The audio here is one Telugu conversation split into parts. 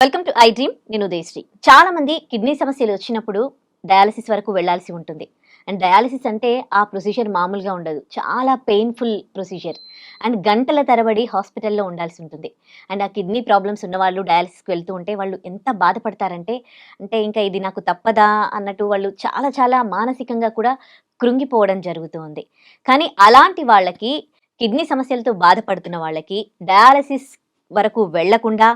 Welcome to I dream. నేను ఉదయశ్రీ. చాలా మంది కిడ్నీ సమస్యలు వచ్చినప్పుడు డయాలసిస్ వరకు వెళ్లాల్సి ఉంటుంది. అండ్ డయాలసిస్ అంటే ఆ ప్రొసీజర్ మామూలుగా ఉండదు. చాలా పెయిన్ఫుల్ ప్రొసీజర్. అండ్ గంటల తరబడి హాస్పిటల్లో ఉండాల్సి ఉంటుంది. అండ్ ఆ కిడ్నీ ప్రాబ్లమ్స్ ఉన్నవాళ్ళు డయాలసిస్కి వెళ్తూ ఉంటే వాళ్ళు ఎంత బాధపడతారంటే, ఇంకా ఇది నాకు తప్పదా అన్నట్టు వాళ్ళు చాలా చాలా మానసికంగా కూడా కృంగిపోవడం జరుగుతూ ఉంది. కానీ అలాంటి వాళ్ళకి, కిడ్నీ సమస్యలతో బాధపడుతున్న వాళ్ళకి డయాలసిస్ వరకు వెళ్లకుండా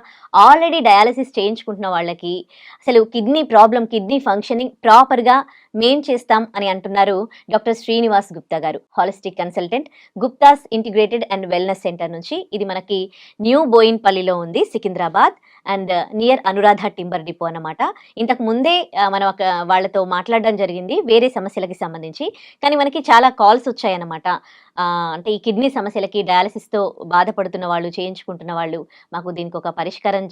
ఆల్రెడీ డయాలసిస్ చేయించుకుంటున్న వాళ్ళకి అసలు కిడ్నీ ఫంక్షనింగ్ ప్రాపర్‌గా మేం చేస్తాం అని అంటున్నారు డాక్టర్ శ్రీనివాస్ గుప్తా గారు. Holistic consultant, Gupta's integrated and wellness centre నుంచి. ఇది మనకి న్యూ బోయిన్‌పల్లిలో ఉంది, Secunderabad. And near Anuradha timber depot అన్నమాట. ఇంతకు ముందే మనం వాళ్ళతో మాట్లాడడం జరిగింది వేరే సమస్యలకి సంబంధించి. కానీ మనకి చాలా కాల్స్ వచ్చాయన్నమాట. అంటే ఈ కిడ్నీ సమస్యలకి డయాలసిస్‌తో బాధపడుతున్న వాళ్ళు, చేయించుకుంటున్న వాళ్ళు, మాకు దీనికి ఒక పరిష్కారం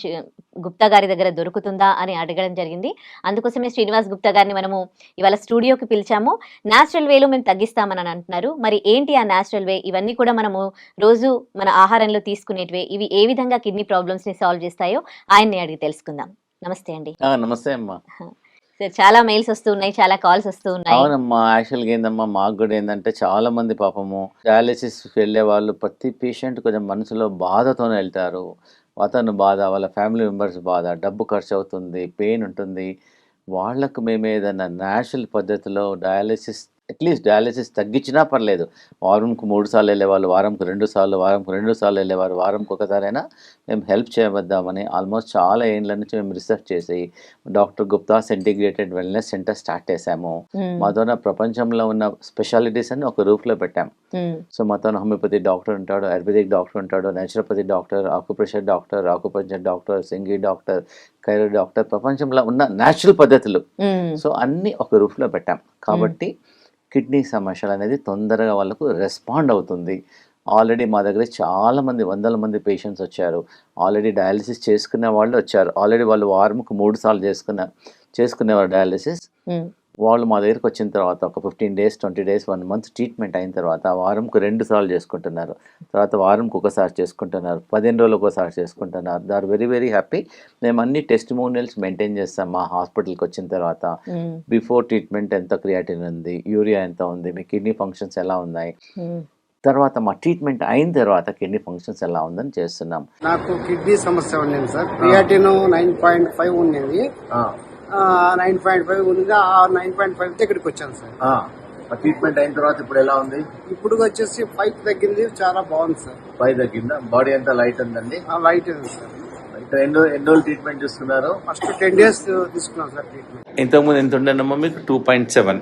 గుప్తా గారి దగ్గర దొరుకుతుందా అని అడగడం జరిగింది. అందుకోసమే శ్రీనివాస్ గుప్తా గారిని మనము ఇవాళ స్టూడియోకి పిలిచాము. న్యాచురల్ వేలో మేము తగ్గిస్తామని అంటున్నారు. మరి ఏంటి ఆ న్యాచురల్ వే? ఇవన్నీ కూడా మనము రోజు మన ఆహారంలో తీసుకునేటివే. ఇవి ఏ విధంగా కిడ్నీ ప్రాబ్లమ్స్‌ని సాల్వ్ చేస్తాయో ఆయన్ని అడిగి తెలుసుకుందాం. నమస్తే అండి. నమస్తే అమ్మా. సార్, చాలా మెయిల్స్ వస్తూ ఉన్నాయి, చాలా కాల్స్ వస్తూ ఉన్నాయి. అవునమ్మా, యాక్చువల్గా ఏందమ్మా, మాకు కూడా ఏంటంటే చాలా మంది పాపము డయాలసిస్ వెళ్ళే వాళ్ళు ప్రతి పేషెంట్ కొంచెం మనసులో బాధతోనే వెళ్తారు. అతను బాధ, వాళ్ళ ఫ్యామిలీ మెంబర్స్ బాధ, డబ్బు ఖర్చు అవుతుంది, పెయిన్ ఉంటుంది. వాళ్ళకు మేము ఏదైనా న్యాచురల్ పద్ధతిలో డయాలసిస్, అట్లీస్ట్ డయాలసిస్ తగ్గించినా పర్లేదు. వారంకు 3 సార్లు వెళ్ళేవాళ్ళు వారంకు 2 సార్లు, వారంకు 2 సార్లు వెళ్ళేవారు వారంకు ఒకసారైనా మేము హెల్ప్ చేయవద్దామని ఆల్మోస్ట్ చాలా ఏళ్ళ నుంచి మేము రీసెర్చ్ చేసి doctor Gupta's integrated wellness centre start చేశాము. మాతో ప్రపంచంలో ఉన్న స్పెషాలిటీస్ అన్ని ఒక రూఫ్లో పెట్టాం. సో మాతో హోమియోపతి డాక్టర్ ఉంటాడు, ఆయుర్వేదిక్ డాక్టర్ ఉంటాడు, naturopathy doctor, acupressure doctor, acupuncture doctor, సింగి డాక్టర్, కైరో డాక్టర్, ప్రపంచంలో ఉన్న న్యాచురల్ పద్ధతులు సో అన్ని ఒక రూఫ్లో పెట్టాం. కాబట్టి కిడ్నీ సమస్యలు అనేది తొందరగా వాళ్ళకు రెస్పాండ్ అవుతుంది. ఆల్రెడీ మా దగ్గర చాలామంది, వందల మంది పేషెంట్స్ వచ్చారు. ఆల్రెడీ డయాలసిస్ చేసుకునే వాళ్ళు వచ్చారు. ఆల్రెడీ వాళ్ళు వారంకు 3 సార్లు చేసుకునేవారు డయాలసిస్. వాళ్ళు మా దగ్గరికి వచ్చిన తర్వాత ఒక 15 డేస్, 20 డేస్, 1 మంత్ ట్రీట్మెంట్ అయిన తర్వాత వారంకు 2 సార్లు చేసుకుంటున్నారు. తర్వాత వారంకు ఒకసారి చేసుకుంటున్నారు, 15 రోజులకు ఒకసారి చేసుకుంటున్నారు. They are very very happy. మేము అన్ని టెస్టిమోనియల్స్ మెయింటైన్ చేస్తాం మా హాస్పిటల్కి వచ్చిన తర్వాత. బిఫోర్ ట్రీట్మెంట్ ఎంత క్రియాటిన్ ఉంది, యూరియా ఎంత ఉంది, మీ కిడ్నీ ఫంక్షన్స్ ఎలా ఉన్నాయి, తర్వాత మా ట్రీట్మెంట్ అయిన తర్వాత కిడ్నీ ఫంక్షన్స్ ఎలా ఉందని చేస్తున్నాం. నాకు కిడ్నీ సమస్య ఉండేది సార్. క్రియాటిన్ 9.5 ఉండేది. 9.5 ఉంది. ఆ 9.5 ఇక్కడికి వచ్చాను సార్. ట్రీట్మెంట్ అయిన తర్వాత ఇప్పుడు ఎలా ఉంది? ఇప్పుడు వచ్చేసి 5 తగ్గింది. చాలా బాగుంది సార్. 5 తగ్గిందా? బాడీ అంతా లైట్ ఉందండి? లైట్ ఉంది సార్. ఎన్ని రోజులు ట్రీట్మెంట్ చేస్తున్నారు? ఫస్ట్ 10 డేస్ తీసుకున్నాం సార్ ట్రీట్మెంట్. ఇంతకుముందు ఎంత ఉండేనమ్మా మీకు? 2.7.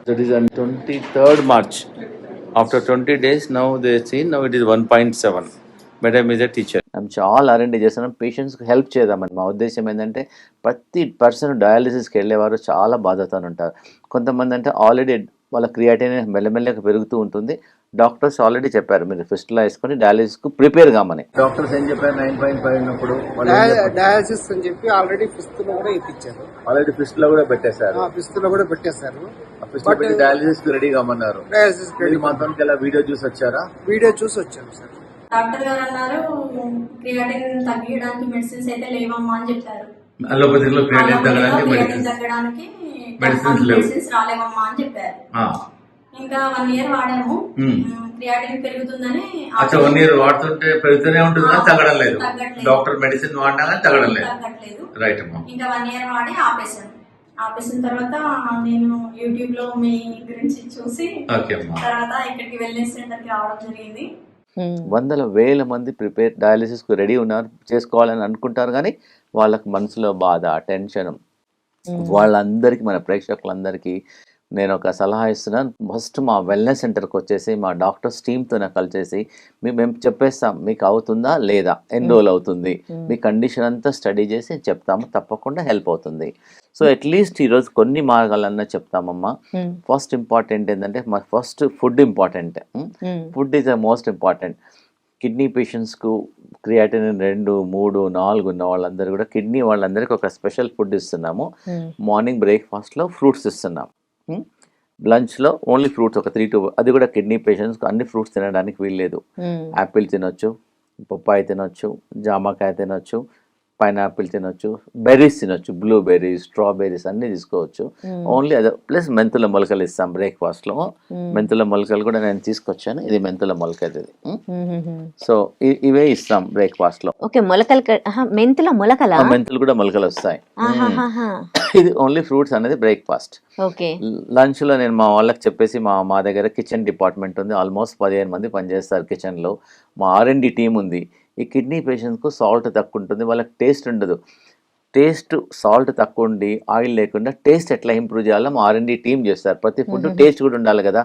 That is on 23rd March. After 20 days, now they see now it is 1.7. Madam is a teacher. మేము చాలా అరేంజ్ చేస్తున్నాం పేషెంట్స్కి హెల్ప్ చేద్దామని. మా ఉద్దేశం ఏంటంటే ప్రతి పర్సన్ డయాలసిస్కి వెళ్ళేవారు చాలా బాధతో ఉంటారు. కొంతమంది అంటే ఆల్రెడీ వాళ్ళ క్రియాటిన్ మెల్లమెల్లగా పెరుగుతూ ఉంటుంది. డాక్టర్స్ ఆల్రెడీ చెప్పారు మీరు ఫిస్టులా వేసుకొని డయాలసిస్కు ప్రిపేర్ కామని. డాక్టర్స్ ఏం చెప్పారు? 9.5 ఉన్నప్పుడు డయాలసిస్ అని చెప్పి ఆల్రెడీ ఫిస్టులో కూడా ఇప్పించారు. ఆల్రెడీ ఫిస్టులో కూడా పెట్టేశారు. ఫిస్టులో కూడా పెట్టేశారు. డయాలసిస్ రెడీ కామన్నారు. డయాలసిస్ మాతో వీడియో చూసి వచ్చారా? వీడియో చూసి వచ్చాను సార్. డాక్టర్ గారు అన్నారు క్రియాటిన్ తగ్గించడానికి మెడిసిన్స్ అయితే లేవమ్మా అని చెప్పారు. అలోపతిలో క్రియాటిన్ తగ్గడానికి మెడిసిన్స్ రాలేవమ్మా అని చెప్పారు. ఇంకా 1 year వాడాము. క్రియాటిన్ పెరుగుతుందని 1 year వాడుతుంటే పెరుగుతూనే ఉంటుంది, తగ్గడం లేదు. డాక్టర్ మెడిసిన్ వాడినా కానీ తగ్గడం లేదు. రైట్ అమ్మా. ఇంకా 1 year వాడి ఆపేసిన తర్వాత నేను యూట్యూబ్ లో మీ గురించి చూసి తర్వాత ఇక్కడికి వెల్నెస్ సెంటర్ కి రావడం జరిగింది. వందల వేల మంది ప్రిపేర్ డయాలసిస్కు రెడీ ఉన్నారు, చేసుకోవాలని అనుకుంటారు. కానీ వాళ్ళకి మనసులో బాధ, టెన్షన్. వాళ్ళందరికీ, మన ప్రేక్షకులందరికీ నేను ఒక సలహా ఇస్తున్నాను. ఫస్ట్ మా వెల్నెస్ సెంటర్కి వచ్చేసి మా డాక్టర్స్ టీమ్తో కలిసేసి మేము చెప్పేస్తాం మీకు అవుతుందా లేదా, ఎన్ని రోజులు అవుతుంది, మీ కండిషన్ అంతా స్టడీ చేసి చెప్తాము. తప్పకుండా హెల్ప్ అవుతుంది. సో అట్లీస్ట్ ఈరోజు కొన్ని మార్గాలన్నా చెప్తామమ్మా. ఫస్ట్ ఇంపార్టెంట్ ఏంటంటే మా first food important. Food is the most important. Kidney పేషెంట్స్కు క్రియాటిన్ 2, 3, 4 ఉన్న వాళ్ళందరూ కూడా, కిడ్నీ వాళ్ళందరికీ ఒక స్పెషల్ ఫుడ్ ఇస్తున్నాము. మార్నింగ్ బ్రేక్ఫాస్ట్లో ఫ్రూట్స్ ఇస్తున్నాం. లంచ్లో ఓన్లీ ఫ్రూట్స్ ఒక 3 to, అది కూడా కిడ్నీ పేషెంట్స్కి అన్ని ఫ్రూట్స్ తినడానికి వీల్లేదు. యాపిల్ తినొచ్చు, పప్పాయి తినొచ్చు, జామకాయ తినొచ్చు, పైనాపిల్ తినొచ్చు, బెర్రీస్ తినొచ్చు, బ్లూబెర్రీస్, స్ట్రాబెర్రీస్ అన్నీ తీసుకోవచ్చు. ఓన్లీ అదే ప్లస్ మెంతుల మొలకలు ఇస్తాం బ్రేక్ఫాస్ట్లో. మెంతుల మొలకలు కూడా నేను తీసుకొచ్చాను. ఇది మెంతుల మొలక ఇది. సో ఇవే ఇస్తాం బ్రేక్ఫాస్ట్లో. ఓకే, మొలకలు మెంతుల మొలకలా? మెంతులు కూడా మొలకలు వస్తాయి. ఆహాహాహా. ఇది ఓన్లీ ఫ్రూట్స్ అనేది బ్రేక్ఫాస్ట్. ఓకే. లంచ్లో నేను మా వాళ్ళకి చెప్పేసి మా దగ్గర కిచెన్ డిపార్ట్మెంట్ ఉంది. ఆల్మోస్ట్ 15 మంది పనిచేస్తారు కిచెన్లో. మా R&D టీం ఉంది. ఈ కిడ్నీ పేషెంట్స్కు సాల్ట్ తక్కువ ఉంటుంది, వాళ్ళకి టేస్ట్ ఉండదు. టేస్ట్ సాల్ట్ తక్కువ ఉండి ఆయిల్ లేకుండా టేస్ట్ ఎట్లా ఇంప్రూవ్ చేయాలో మా R&D టీం చేస్తారు. ప్రతి ఫుడ్ టేస్ట్ కూడా ఉండాలి కదా.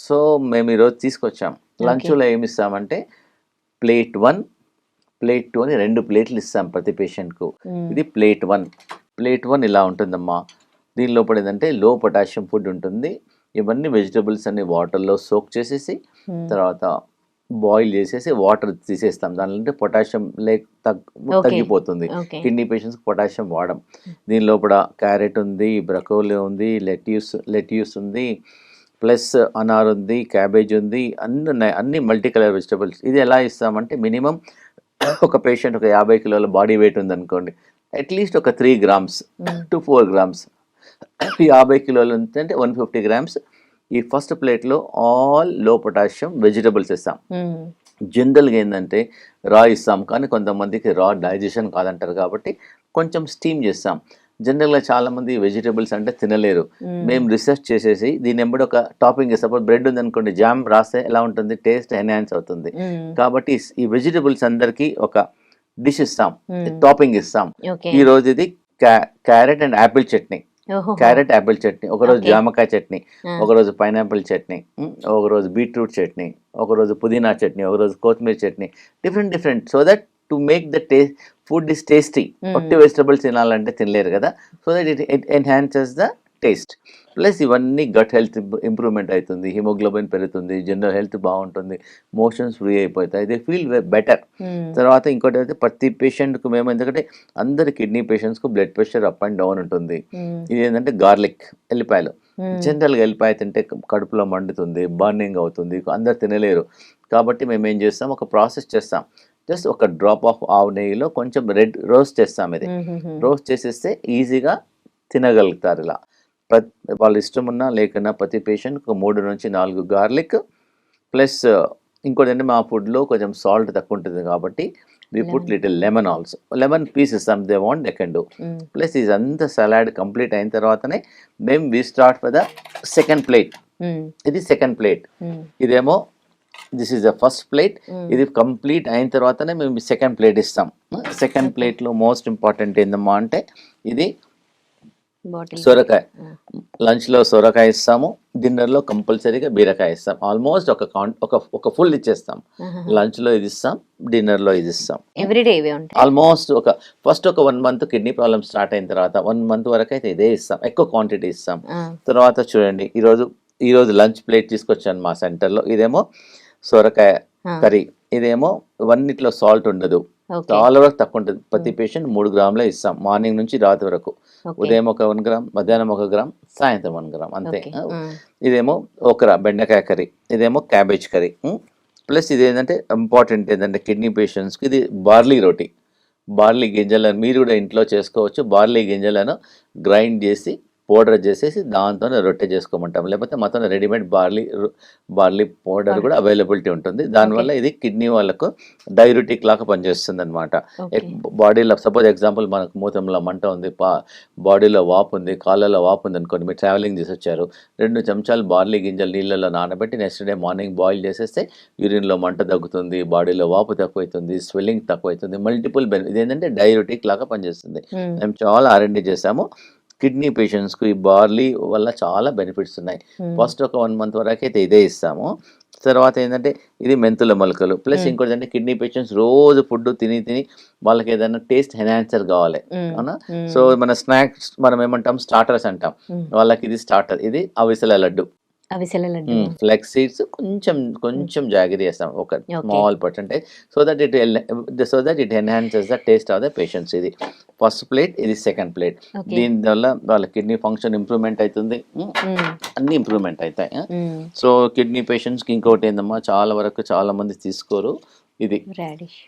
సో మేము ఈరోజు తీసుకొచ్చాం. లంచ్లో ఏమి ఇస్తామంటే ప్లేట్ 1, ప్లేట్ 2 అని 2 ప్లేట్లు ఇస్తాం ప్రతి పేషెంట్కు. ఇది ప్లేట్ 1. ప్లేట్ 1 ఇలా ఉంటుందమ్మా. దీని లోపల ఏంటంటే లో పొటాషియం ఫుడ్ ఉంటుంది. ఇవన్నీ వెజిటబుల్స్ అన్ని వాటర్లో సోక్ చేసేసి తర్వాత బాయిల్ చేసేసి వాటర్ తీసేస్తాం. దానిలో పొటాషియం తగ్గిపోతుంది. కిడ్నీ పేషెంట్స్కి పొటాషియం వాడడం. దీని లోపల క్యారెట్ ఉంది, బ్రకోలీ ఉంది, లెట్యూస్ ఉంది, ప్లస్ అనార్ ఉంది, క్యాబేజ్ ఉంది, అన్నీ ఉన్నాయి. అన్ని మల్టీ కలర్ వెజిటబుల్స్. ఇది ఎలా ఇస్తామంటే మినిమం ఒక పేషెంట్ ఒక 50 కిలోల బాడీ వెయిట్ ఉందనుకోండి, అట్లీస్ట్ ఒక 3 grams to 4 grams 50 కిలోలు అంటే 150 grams ఈ ఫస్ట్ ప్లేట్లో ఆల్ లో పొటాషియం వెజిటబుల్స్ ఇస్తాం. జనరల్గా ఏంటంటే రా ఇస్తాం, కానీ కొంతమందికి రా డైజెషన్ కాదంటారు కాబట్టి కొంచెం స్టీమ్ చేస్తాం. జనరల్గా చాలామంది వెజిటబుల్స్ అంటే తినలేరు. మేము రీసెర్చ్ చేసేసి దీని ఎంబడి ఒక టాపింగ్ సపోజ్ బ్రెడ్ ఉందనుకోండి, జామ్ రాస్తే ఎలా ఉంటుంది, టేస్ట్ ఎన్హాన్స్ అవుతుంది. కాబట్టి ఈ వెజిటబుల్స్ అందరికీ ఒక డిష్ ఇస్తాం, టాపింగ్ ఇస్తాం. ఈ రోజు ఇది carrot and Apple chutney, carrot Apple chutney, ఒకరోజు జామకాయ చట్నీ, ఒకరోజు పైనాపిల్ చట్నీ, ఒకరోజు బీట్రూట్ చట్నీ, ఒకరోజు పుదీనా చట్నీ, ఒకరోజు కొత్తిమీర chutney, different so that to make the taste food is tasty. ఒట్టి వెజిటబుల్స్ తినాలంటే తినలేరు కదా. So that it enhances the taste. Plus ఇవన్నీ గట్ హెల్త్ ఇంప్రూవ్మెంట్ అవుతుంది, హిమోగ్లోబిన్ పెరుగుతుంది, జనరల్ హెల్త్ బాగుంటుంది, మోషన్స్ ఫ్రీ అయిపోతాయి, దే ఫీల్ బెటర్. తర్వాత ఇంకోటి అయితే ప్రతి పేషెంట్కు మేము ఎందుకంటే అందరి కిడ్నీ పేషెంట్స్కు blood pressure up and down ఉంటుంది. ఇది ఏంటంటే గార్లిక్, ఎల్లిపాయలు. జనరల్గా ఎల్లిపాయ తింటే కడుపులో మండుతుంది, బర్నింగ్ అవుతుంది, అందరు తినలేరు. కాబట్టి మేము ఏం చేస్తాం, ఒక ప్రాసెస్ చేస్తాం. జస్ట్ ఒక డ్రాప్ ఆఫ్ ఆవు నెయ్యిలో కొంచెం రోస్ట్ చేస్తాం. ఇది రోస్ట్ చేసేస్తే ఈజీగా తినగలుగుతారు. ఇలా వాళ్ళ ఇష్టం ఉన్నా లేకున్నా ప్రతి పేషెంట్కి 3 నుంచి 4 గార్లిక్ ప్లస్ ఇంకోటి అంటే మా ఫుడ్లో కొంచెం సాల్ట్ తక్కువ ఉంటుంది కాబట్టి we put little lemon also. Lemon pieces some they want they can do. Plus ఇదంతా సలాడ్ కంప్లీట్ అయిన తర్వాతనే మేము we start for the second plate. ఇది సెకండ్ ప్లేట్. ఇదేమో this is the first plate. ఇది కంప్లీట్ అయిన తర్వాతనే మేము సెకండ్ ప్లేట్ ఇస్తాం. సెకండ్ ప్లేట్లో మోస్ట్ ఇంపార్టెంట్ ఏందమ్మా అంటే ఇది సొరకాయ. లంచ్లో సొరకాయ ఇస్తాము, డిన్నర్లో కంపల్సరీగా బీరకాయ ఇస్తాం. ఆల్మోస్ట్ ఒక ఫుల్ ఇచ్చేస్తాం. లంచ్లో ఇది ఇస్తాం, డిన్నర్లో ఇది ఇస్తాం. ఆల్మోస్ట్ ఫస్ట్ ఒక 1 month కిడ్నీ ప్రాబ్లమ్ స్టార్ట్ అయిన తర్వాత 1 month వరకు అయితే ఇదే ఇస్తాం, ఎక్కువ క్వాంటిటీ ఇస్తాం. తర్వాత చూడండి ఈరోజు లంచ్ ప్లేట్ తీసుకొచ్చాను మా సెంటర్లో. ఇదేమో సొరకాయ కర్రీ, ఇదేమో వన్నిట్లో సాల్ట్ ఉండదు, చాలా వరకు తక్కువ ఉంటుంది. ప్రతి పేషెంట్ 3 grams ఇస్తాం, మార్నింగ్ నుంచి రాత్రి వరకు. ఉదయం ఒక 1 gram, మధ్యాహ్నం 1 gram, సాయంత్రం 1 gram అంతే. ఇదేమో ఒకరా బెండకాయ కర్రీ, ఇదేమో క్యాబేజ్ కర్రీ. ప్లస్ ఇది ఏంటంటే ఇంపార్టెంట్ ఏంటంటే కిడ్నీ పేషెంట్స్కి ఇది బార్లీ రోటీ. బార్లీ గింజలను మీరు కూడా ఇంట్లో చేసుకోవచ్చు. బార్లీ గింజలను గ్రైండ్ చేసి పౌడర్ చేసేసి దాంతో రొట్టె చేసుకోమంటాం. లేకపోతే మొత్తం రెడీమేడ్ బార్లీ పౌడర్ కూడా అవైలబిలిటీ ఉంటుంది. దానివల్ల ఇది కిడ్నీ వాళ్ళకు డైయూరిటిక్ లాగా పనిచేస్తుంది అనమాట. బాడీలో సపోజ్ ఎగ్జాంపుల్ మనకు మూత్రంలో మంట ఉంది, బాడీలో వాపు ఉంది, కాళ్ళలో వాపు ఉంది అనుకోండి, మీరు ట్రావెలింగ్ చేసి వచ్చారు, 2 చెంచాలు బార్లీ గింజలు నీళ్ళలో నానబెట్టి నెక్స్ట్ డే మార్నింగ్ బాయిల్ చేసేస్తే యూరిన్లో మంట తగ్గుతుంది, బాడీలో వాపు తక్కువవుతుంది, స్వెల్లింగ్ తక్కువవుతుంది, మల్టిపుల్ బెనిఫిట్. ఇదేంటంటే డైయూరిటిక్ లాగా పనిచేస్తుంది. మేము చాలా R&D చేసాము. కిడ్నీ పేషెంట్స్కు ఈ బార్లీ వల్ల చాలా బెనిఫిట్స్ ఉన్నాయి. ఫస్ట్ ఒక 1 month వరకు అయితే ఇదే ఇస్తాము. తర్వాత ఏంటంటే ఇది మెంతుల మొలకలు. ప్లస్ ఇంకోటి అంటే కిడ్నీ పేషెంట్స్ రోజు ఫుడ్ తిని వాళ్ళకి ఏదైనా టేస్ట్ ఎన్హాన్సర్ కావాలి, అవునా? సో మన స్నాక్స్ మనం ఏమంటాం, స్టార్టర్స్ అంటాం. వాళ్ళకి ఇది స్టార్టర్. ఇది అవిసెల లడ్డు, ఫ్లెక్స్ సీడ్స్ కొంచెం జాగ్రత్త చేస్తాం, ఒక small percentage, so that it enhances the taste of the patients. ఇది ఫస్ట్ ప్లేట్, ఇది సెకండ్ ప్లేట్. దీనివల్ల వాళ్ళ కిడ్నీ ఫంక్షన్ ఇంప్రూవ్మెంట్ అవుతుంది, అన్ని ఇంప్రూవ్మెంట్ అవుతాయి. సో కిడ్నీ పేషెంట్స్కి ఇంకోటి ఏందమ్మా, చాలా మంది తీసుకోరు, ఇది రాడిష్.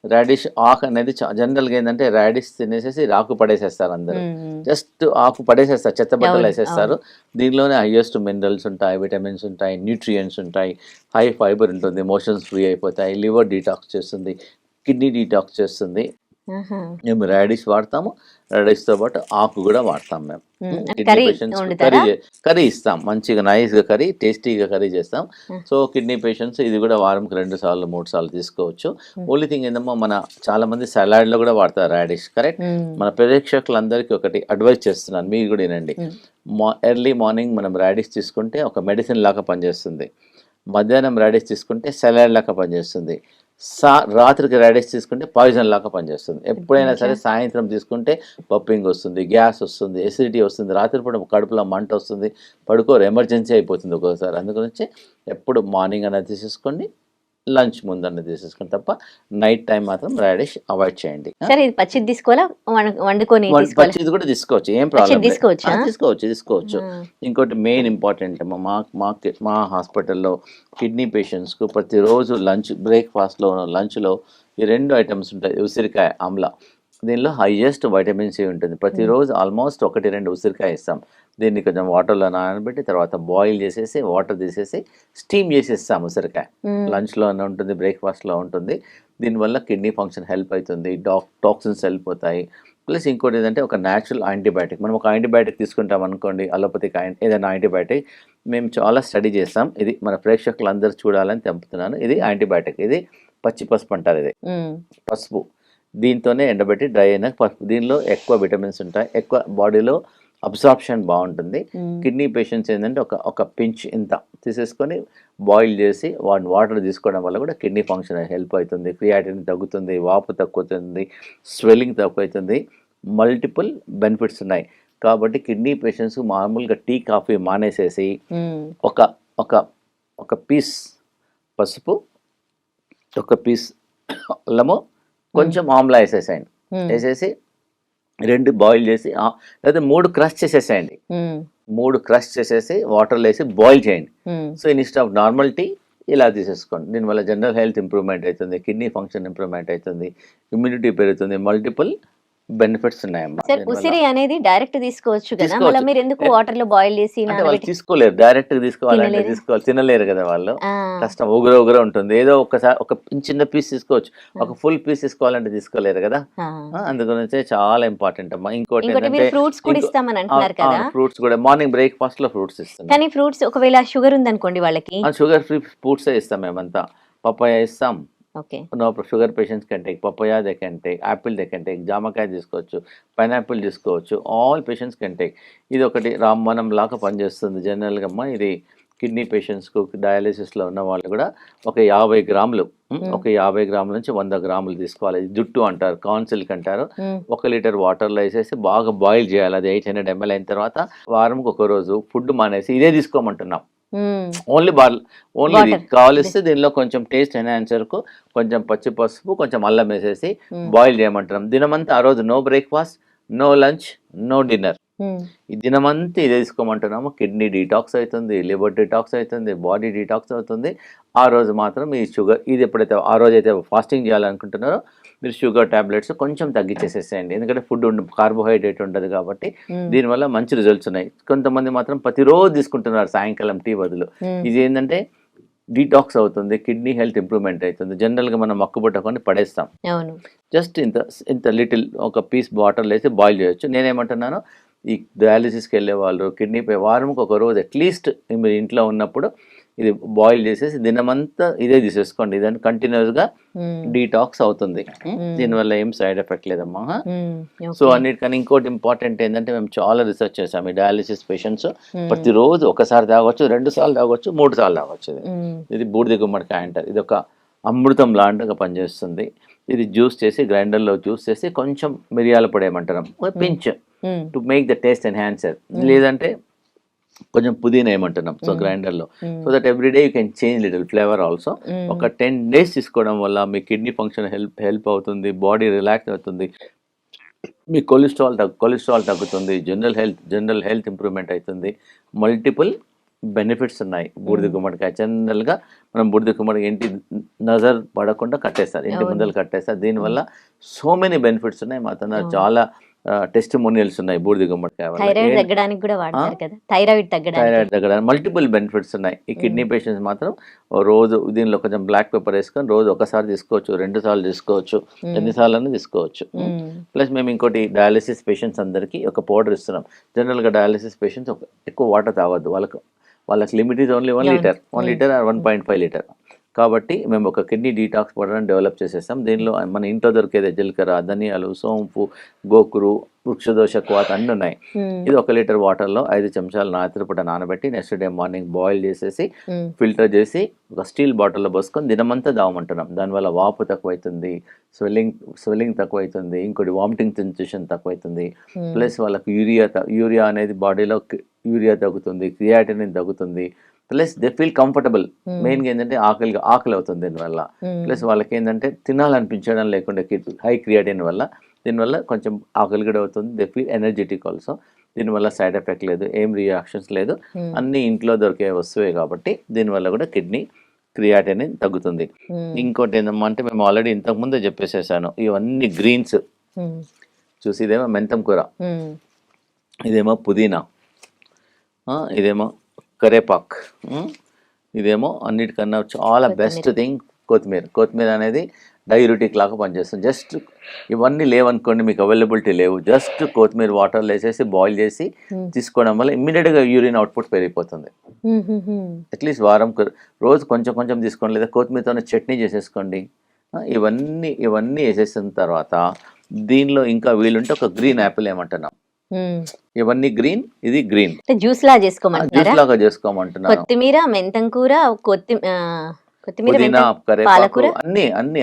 రాడిష్ ఆకు అనేది జనరల్గా ఏంటంటే రాడిష్ తినేసేసి ఆకు పడేసేస్తారు అందరూ. జస్ట్ ఆకు పడేసేస్తారు, చెత్తబట్టలు అవును, వేసేస్తారు. దీనిలోనే హైయెస్ట్ మినరల్స్ ఉంటాయి, విటమిన్స్ ఉంటాయి, న్యూట్రియంట్స్ ఉంటాయి, హై ఫైబర్ ఉంటుంది, మోషన్స్ ఫ్రీ అయిపోతాయి, లివర్ డీటాక్స్ చేస్తుంది, కిడ్నీ డీటాక్స్ చేస్తుంది. ఆహా. మేము రాడిష్ వాడతాము, రాడిష్తో పాటు ఆకు కూడా వాడతాం మేము. కిడ్నీ కర్రీ పేషెంట్స్ వండుతారా? కర్రీ ఇస్తాం, మంచిగా నైస్గా కర్రీ, టేస్టీగా కర్రీ చేస్తాం. సో కిడ్నీ పేషెంట్స్ ఇది కూడా వారంకి 2 సార్లు 3 సార్లు తీసుకోవచ్చు. ఓన్లీ థింగ్ ఏంటమ్మా, మన చాలా మంది సలాడ్లో కూడా వాడతారు రాడిష్, కరెక్ట్. మన ప్రేక్షకులందరికీ ఒకటి అడ్వైస్ చేస్తున్నాను, మీరు కూడా వినండి. ఎర్లీ మార్నింగ్ మనం రాడిష్ తీసుకుంటే ఒక మెడిసిన్ లాగా పనిచేస్తుంది, మధ్యాహ్నం రాడిష్ తీసుకుంటే సలాడ్ లాగా పనిచేస్తుంది, రాత్రికి రాడిష్ తీసుకుంటే పాయిజన్ లాగా పనిచేస్తుంది. ఎప్పుడైనా సరే సాయంత్రం తీసుకుంటే పప్పింగ్ వస్తుంది, గ్యాస్ వస్తుంది, ఎసిడిటీ వస్తుంది, రాత్రిపూట కడుపులో మంట వస్తుంది, పడుకోరు, ఎమర్జెన్సీ అయిపోతుంది ఒక్కోసారి. అందుగురించి ఎప్పుడు మార్నింగ్ అనేది తీసేసుకోండి, లంచ్ ముందన్న తీసేసుకోండి తప్ప నైట్ టైం మాత్రం రాడిష్ అవాయిడ్ చేయండి. సరే, ఇది పచ్చిది తీసుకోవాలా, వండుకొని తీసుకోవాలా? పచ్చిది కూడా తీసుకోవచ్చు, ఏం ప్రాబ్లం తీసుకోవచ్చా? తీసుకోవచ్చు. ఇంకోటి మెయిన్ ఇంపార్టెంట్, మా హాస్పిటల్లో కిడ్నీ పేషెంట్స్కు ప్రతిరోజు బ్రేక్ఫాస్ట్లో లంచ్లో ఈ 2 ఐటమ్స్ ఉంటాయి, ఉసిరికాయ, ఆమ్లా. దీనిలో హైయెస్ట్ వైటమిన్ సి ఉంటుంది. ప్రతిరోజు ఆల్మోస్ట్ 1-2 ఉసిరికాయ ఇస్తాం. దీన్ని కొంచెం వాటర్లో నానబెట్టి తర్వాత బాయిల్ చేసేసి వాటర్ తీసేసి స్టీమ్ చేసేస్తాం. ఉసిరికాయ లంచ్లో ఉంటుంది, బ్రేక్ఫాస్ట్లో ఉంటుంది. దీనివల్ల కిడ్నీ ఫంక్షన్ హెల్ప్ అవుతుంది, టాక్సిన్స్ వెళ్ళిపోతాయి. ప్లస్ ఇంకోటి ఏంటంటే ఒక న్యాచురల్ యాంటీబయాటిక్. మనం ఒక యాంటీబయాటిక్ తీసుకుంటాం అనుకోండి, అలోపతిక్ ఏదైనా యాంటీబయాటిక్, మేము చాలా స్టడీ చేస్తాం. ఇది మన ప్రేక్షకులందరూ చూడాలని తెంపుతున్నాను. ఇది యాంటీబయాటిక్, ఇది పచ్చి పసుపు అంటారు. ఇది పసుపు, దీంతోనే ఎండబెట్టి డ్రై అయిన పసుపు. దీనిలో ఎక్కువ విటమిన్స్ ఉంటాయి, ఎక్కువ బాడీలో అబ్సార్ప్షన్ బాగుంటుంది. కిడ్నీ పేషెంట్స్ ఏంటంటే ఒక పించ్ ఇంత తీసేసుకొని బాయిల్ చేసి వాటర్ తీసుకోవడం వల్ల కూడా కిడ్నీ ఫంక్షన్ హెల్ప్ అవుతుంది, క్రియాటిన్ తగ్గుతుంది, వాపు తగ్గుతుంది, స్వెల్లింగ్ తగ్గుతుంది, మల్టిపుల్ బెనిఫిట్స్ ఉన్నాయి. కాబట్టి కిడ్నీ పేషెంట్స్ మామూలుగా టీ కాఫీ మానేసేసి ఒక ఒక ఒక పీస్ పసుపు, ఒక పీస్ అల్లము, కొంచెం ఆమ్లా వేసేసేయండి. వేసేసి 2 బాయిల్ చేసి లేదా 3 క్రష్ చేసేసేయండి. 3 క్రష్ చేసేసి వాటర్లో వేసి బాయిల్ చేయండి. So instead of normal tea ఇలా తీసేసుకోండి. దీనివల్ల జనరల్ హెల్త్ ఇంప్రూవ్మెంట్ అవుతుంది, కిడ్నీ ఫంక్షన్ ఇంప్రూవ్మెంట్ అవుతుంది, ఇమ్యూనిటీ పెరుగుతుంది, మల్టిపుల్ బెనిఫిట్స్ ఉన్నాయమ్మా. సార్, ఉసిరి అనేది డైరెక్ట్ తీసుకోవచ్చు కదా, మళ్ళీ మీరు ఎందుకు వాటర్ లో బాయిల్ చేసి అంటే వాళ్ళు తీసుకోలేరు, డైరెక్ట్ తీసుకోవాలంటే తినలేరు కదా వాళ్ళు, కష్టం, ఉగుర ఉంటుంది. ఏదో ఒకసారి ఒక చిన్న పీస్ తీసుకోవచ్చు, ఒక ఫుల్ పీస్ తీసుకోవాలంటే తీసుకోలేరు కదా. అందుగురించి చాలా ఇంపార్టెంట్ అమ్మా. ఇంకోటి ఏంటంటే ఫ్రూట్స్ కూడా ఇస్తామని అంటున్నారు కదా. ఫ్రూట్స్ కూడా మార్నింగ్ బ్రేక్ఫాస్ట్ లో ఫ్రూట్స్ ఇస్తాం. కానీ ఫ్రూట్స్ ఒకవేళ షుగర్ ఉందనుకోండి వాళ్ళకి, షుగర్ ఫ్రీ ఫ్రూట్స్ ఇస్తాం మేమంతా. పపాయ ఇస్తాం, okay, no sugar patients can take papaya, they can take apple, they can take జామకాయ తీసుకోవచ్చు, పైనాపిల్ తీసుకోవచ్చు, ఆల్ పేషెంట్స్ కెన్ టేక్. ఇది ఒకటి రామవనం లాగా పనిచేస్తుంది జనరల్గా అమ్మా. ఇది కిడ్నీ పేషెంట్స్కు డయాలిసిస్లో ఉన్న వాళ్ళు కూడా ఒక 50 గ్రాములు, ఒక 50 గ్రాముల నుంచి 100 గ్రాములు తీసుకోవాలి. జుట్టు అంటారు, కాన్సిల్క్ అంటారు. 1 లీటర్ వాటర్లో వేసేసి బాగా బాయిల్ చేయాలి. అది 800 ml అయిన తర్వాత వారంకి ఒక రోజు ఫుడ్ మానేసి ఇదే తీసుకోమంటున్నాం. ఓన్లీ ఇది కావలిస్తే దీనిలో కొంచెం టేస్ట్ ఎన్హాన్సర్కు కొంచెం పచ్చి పసుపు, కొంచెం అల్లం వేసేసి బాయిల్ చేయమంటున్నాం. దినమంతా ఆ రోజు no breakfast, no lunch, no dinner, ఈ దినమంతా ఇదే తీసుకోమంటున్నాము. కిడ్నీ డీటాక్స్ అవుతుంది, లివర్ డీటాక్స్ అవుతుంది, బాడీ డీటాక్స్ అవుతుంది. ఆ రోజు మాత్రం ఈ షుగర్, ఇది ఎప్పుడైతే ఆ రోజు అయితే ఫాస్టింగ్ చేయాలనుకుంటున్నారో మీరు షుగర్ టాబ్లెట్స్ కొంచెం తగ్గించేసేసేయండి. ఎందుకంటే ఫుడ్ కార్బోహైడ్రేట్ ఉంటుంది కాబట్టి దీనివల్ల మంచి రిజల్ట్స్ ఉన్నాయి. కొంతమంది మాత్రం ప్రతిరోజు తీసుకుంటున్నారు సాయంకాలం టీ బదులు. ఇది ఏంటంటే డీటాక్స్ అవుతుంది, కిడ్నీ హెల్త్ ఇంప్రూవ్మెంట్ అవుతుంది. జనరల్గా మనం మక్కుబుట్టకొని పడేస్తాం. జస్ట్ ఇంత లిటిల్ ఒక పీస్ బాటిల్ వేసి బాయిల్ చేయొచ్చు. నేనేమంటున్నాను, ఈ డయాలిసిస్కి వెళ్ళే వాళ్ళు కిడ్నీపై వారంకి ఒక రోజు అట్లీస్ట్ మీరు ఇంట్లో ఉన్నప్పుడు ఇది బాయిల్ చేసేసి దినమంతా ఇదే తీసేసుకోండి. ఇదని కంటిన్యూస్గా డీటాక్స్ అవుతుంది. దీనివల్ల ఏం సైడ్ ఎఫెక్ట్ లేదమ్మా. సో అన్నిటికన్నా ఇంకోటి ఇంపార్టెంట్ ఏంటంటే మేము చాలా రీసెర్చ్ చేసాం. ఈ డయాలిసిస్ పేషెంట్స్ ప్రతిరోజు ఒకసారి తాగొచ్చు, 2 సార్లు తాగొచ్చు, 3 సార్లు తాగొచ్చు. ఇది బూడిద గుమ్మడికాయ అంటారు. ఇది ఒక అమృతం లాంటిగా పనిచేస్తుంది. ఇది జ్యూస్ చేసి గ్రైండర్లో జ్యూస్ చేసి కొంచెం మిరియాల పొడి ఏమంటారు, pinch to make the taste enhancer, లేదంటే కొంచెం పుదీనా ఏమంటున్నాం. సో గ్రైండర్లో, so that everyday you can change little flavour also. ఒక 10 days తీసుకోవడం వల్ల మీ కిడ్నీ ఫంక్షన్ హెల్ప్ అవుతుంది, బాడీ రిలాక్స్ అవుతుంది, మీ కొలెస్ట్రాల్ తగ్గుతుంది, జనరల్ హెల్త్ ఇంప్రూవ్మెంట్ అవుతుంది, మల్టిపుల్ బెనిఫిట్స్ ఉన్నాయి బూడిద గుమ్మడికాయ. జనరల్గా మనం బూడిద గుమ్మడికాయ ఇంటి నజర్ పడకుండా కట్టేస్తారు, ఇంటి ముందర కట్టేస్తారు. దీనివల్ల సో మెనీ బెనిఫిట్స్ ఉన్నాయి. మా తన చాలా టెస్టిమోనియల్స్ ఉన్నాయి బూడిద గుమ్మడికాయ థైరాయిడ్ తగ్గడానికి కూడా వాడతారు కదా, థైరాయిడ్ తగ్గడానికి మల్టిపుల్ బెనిఫిట్స్ ఉన్నాయి. ఈ కిడ్నీ పేషెంట్స్ మాత్రం రోజు దీనిలో కొంచెం బ్లాక్ పెప్పర్ వేసుకొని రోజు ఒకసారి తీసుకోవచ్చు, 2 సార్లు తీసుకోవచ్చు, ఎన్నిసార్లు తీసుకోవచ్చు. ప్లస్ మేము ఇంకోటి డయాలిసిస్ పేషెంట్స్ అందరికీ ఒక పౌడర్ ఇస్తున్నాం. జనరల్గా డయాలిసిస్ పేషెంట్స్ ఎక్కువ వాటర్ తాగొద్దు, వాళ్ళకి limit is only 1 litre, 1 litre or 1.5 litre. కాబట్టి మేము ఒక కిడ్నీ డీటాక్స్ పౌడర్ అని డెవలప్ చేసేస్తాం. దీనిలో మన ఇంట్లో దొరికేది జీలకర్ర, ధనియాలు, సోంపు, గోకురు, వృక్షదోష క్వాత అన్నీ ఉన్నాయి. ఇది 1 లీటర్ వాటర్లో 5 చెంచాలు రాత్రిపూట నానబెట్టి నెక్స్ట్ డే మార్నింగ్ బాయిల్ చేసేసి ఫిల్టర్ చేసి ఒక స్టీల్ బాటిల్లో పోసుకొని దినమంతా దావమంటున్నాం. దానివల్ల వాపు తక్కువైతుంది, స్వెల్లింగ్ తక్కువైతుంది, ఇంకోటి వామిటింగ్ సెన్సేషన్ తక్కువైతుంది. ప్లస్ వాళ్ళకి యూరియా అనేది బాడీలో యూరియా తగ్గుతుంది, క్రియాటినిన్ తగ్గుతుంది. Plus they feel comfortable. మెయిన్గా ఏంటంటే ఆకలి అవుతుంది దీనివల్ల. ప్లస్ వాళ్ళకి ఏంటంటే తినాలనిపించడం లేకుండా హై క్రియాటిన్ వల్ల దీనివల్ల కొంచెం ఆకలి కూడా అవుతుంది. They feel energetic also. దీనివల్ల సైడ్ ఎఫెక్ట్ లేదు, ఏం రియాక్షన్స్ లేదు, అన్ని ఇంట్లో దొరికే వస్తువే కాబట్టి దీనివల్ల కూడా కిడ్నీ క్రియాటినిన్ తగ్గుతుంది. ఇంకోటి ఏంటమ్మా అంటే మేము ఆల్రెడీ ఇంతకుముందే చెప్పేసేసాను, ఇవన్నీ గ్రీన్స్ చూసి ఇదేమో మెంతం కూర, ఇదేమో పుదీనా, ఇదేమో కరేపాక్, ఇదేమో అన్నిటికన్నా చాలా బెస్ట్ థింగ్ కొత్తిమీర అనేది డైయూరిటిక్ లాగా పనిచేస్తుంది. జస్ట్ ఇవన్నీ లేవనుకోండి, మీకు అవైలబిలిటీ లేవు, జస్ట్ కొత్తిమీర వాటర్లో వేసేసి బాయిల్ చేసి తీసుకోవడం వల్ల ఇమ్మీడియట్గా యూరిన్ అవుట్పుట్ పెరిగిపోతుంది. అట్లీస్ట్ వారం రోజు కొంచెం కొంచెం తీసుకోండి, లేదా కొత్తిమీరతోనే చట్నీ చేసేసుకోండి. ఇవన్నీ వేసేసిన తర్వాత దీనిలో ఇంకా వీలుంటే ఒక గ్రీన్ యాపిల్ ఏమంటున్నాం, ఇవన్నీ గ్రీన్, ఇది గ్రీన్ జ్యూస్ లాగా చేసుకోమంటున్నారు. కొత్తిమీర, మెంతం కూర, పుదీనా, కరివేపాకు అన్ని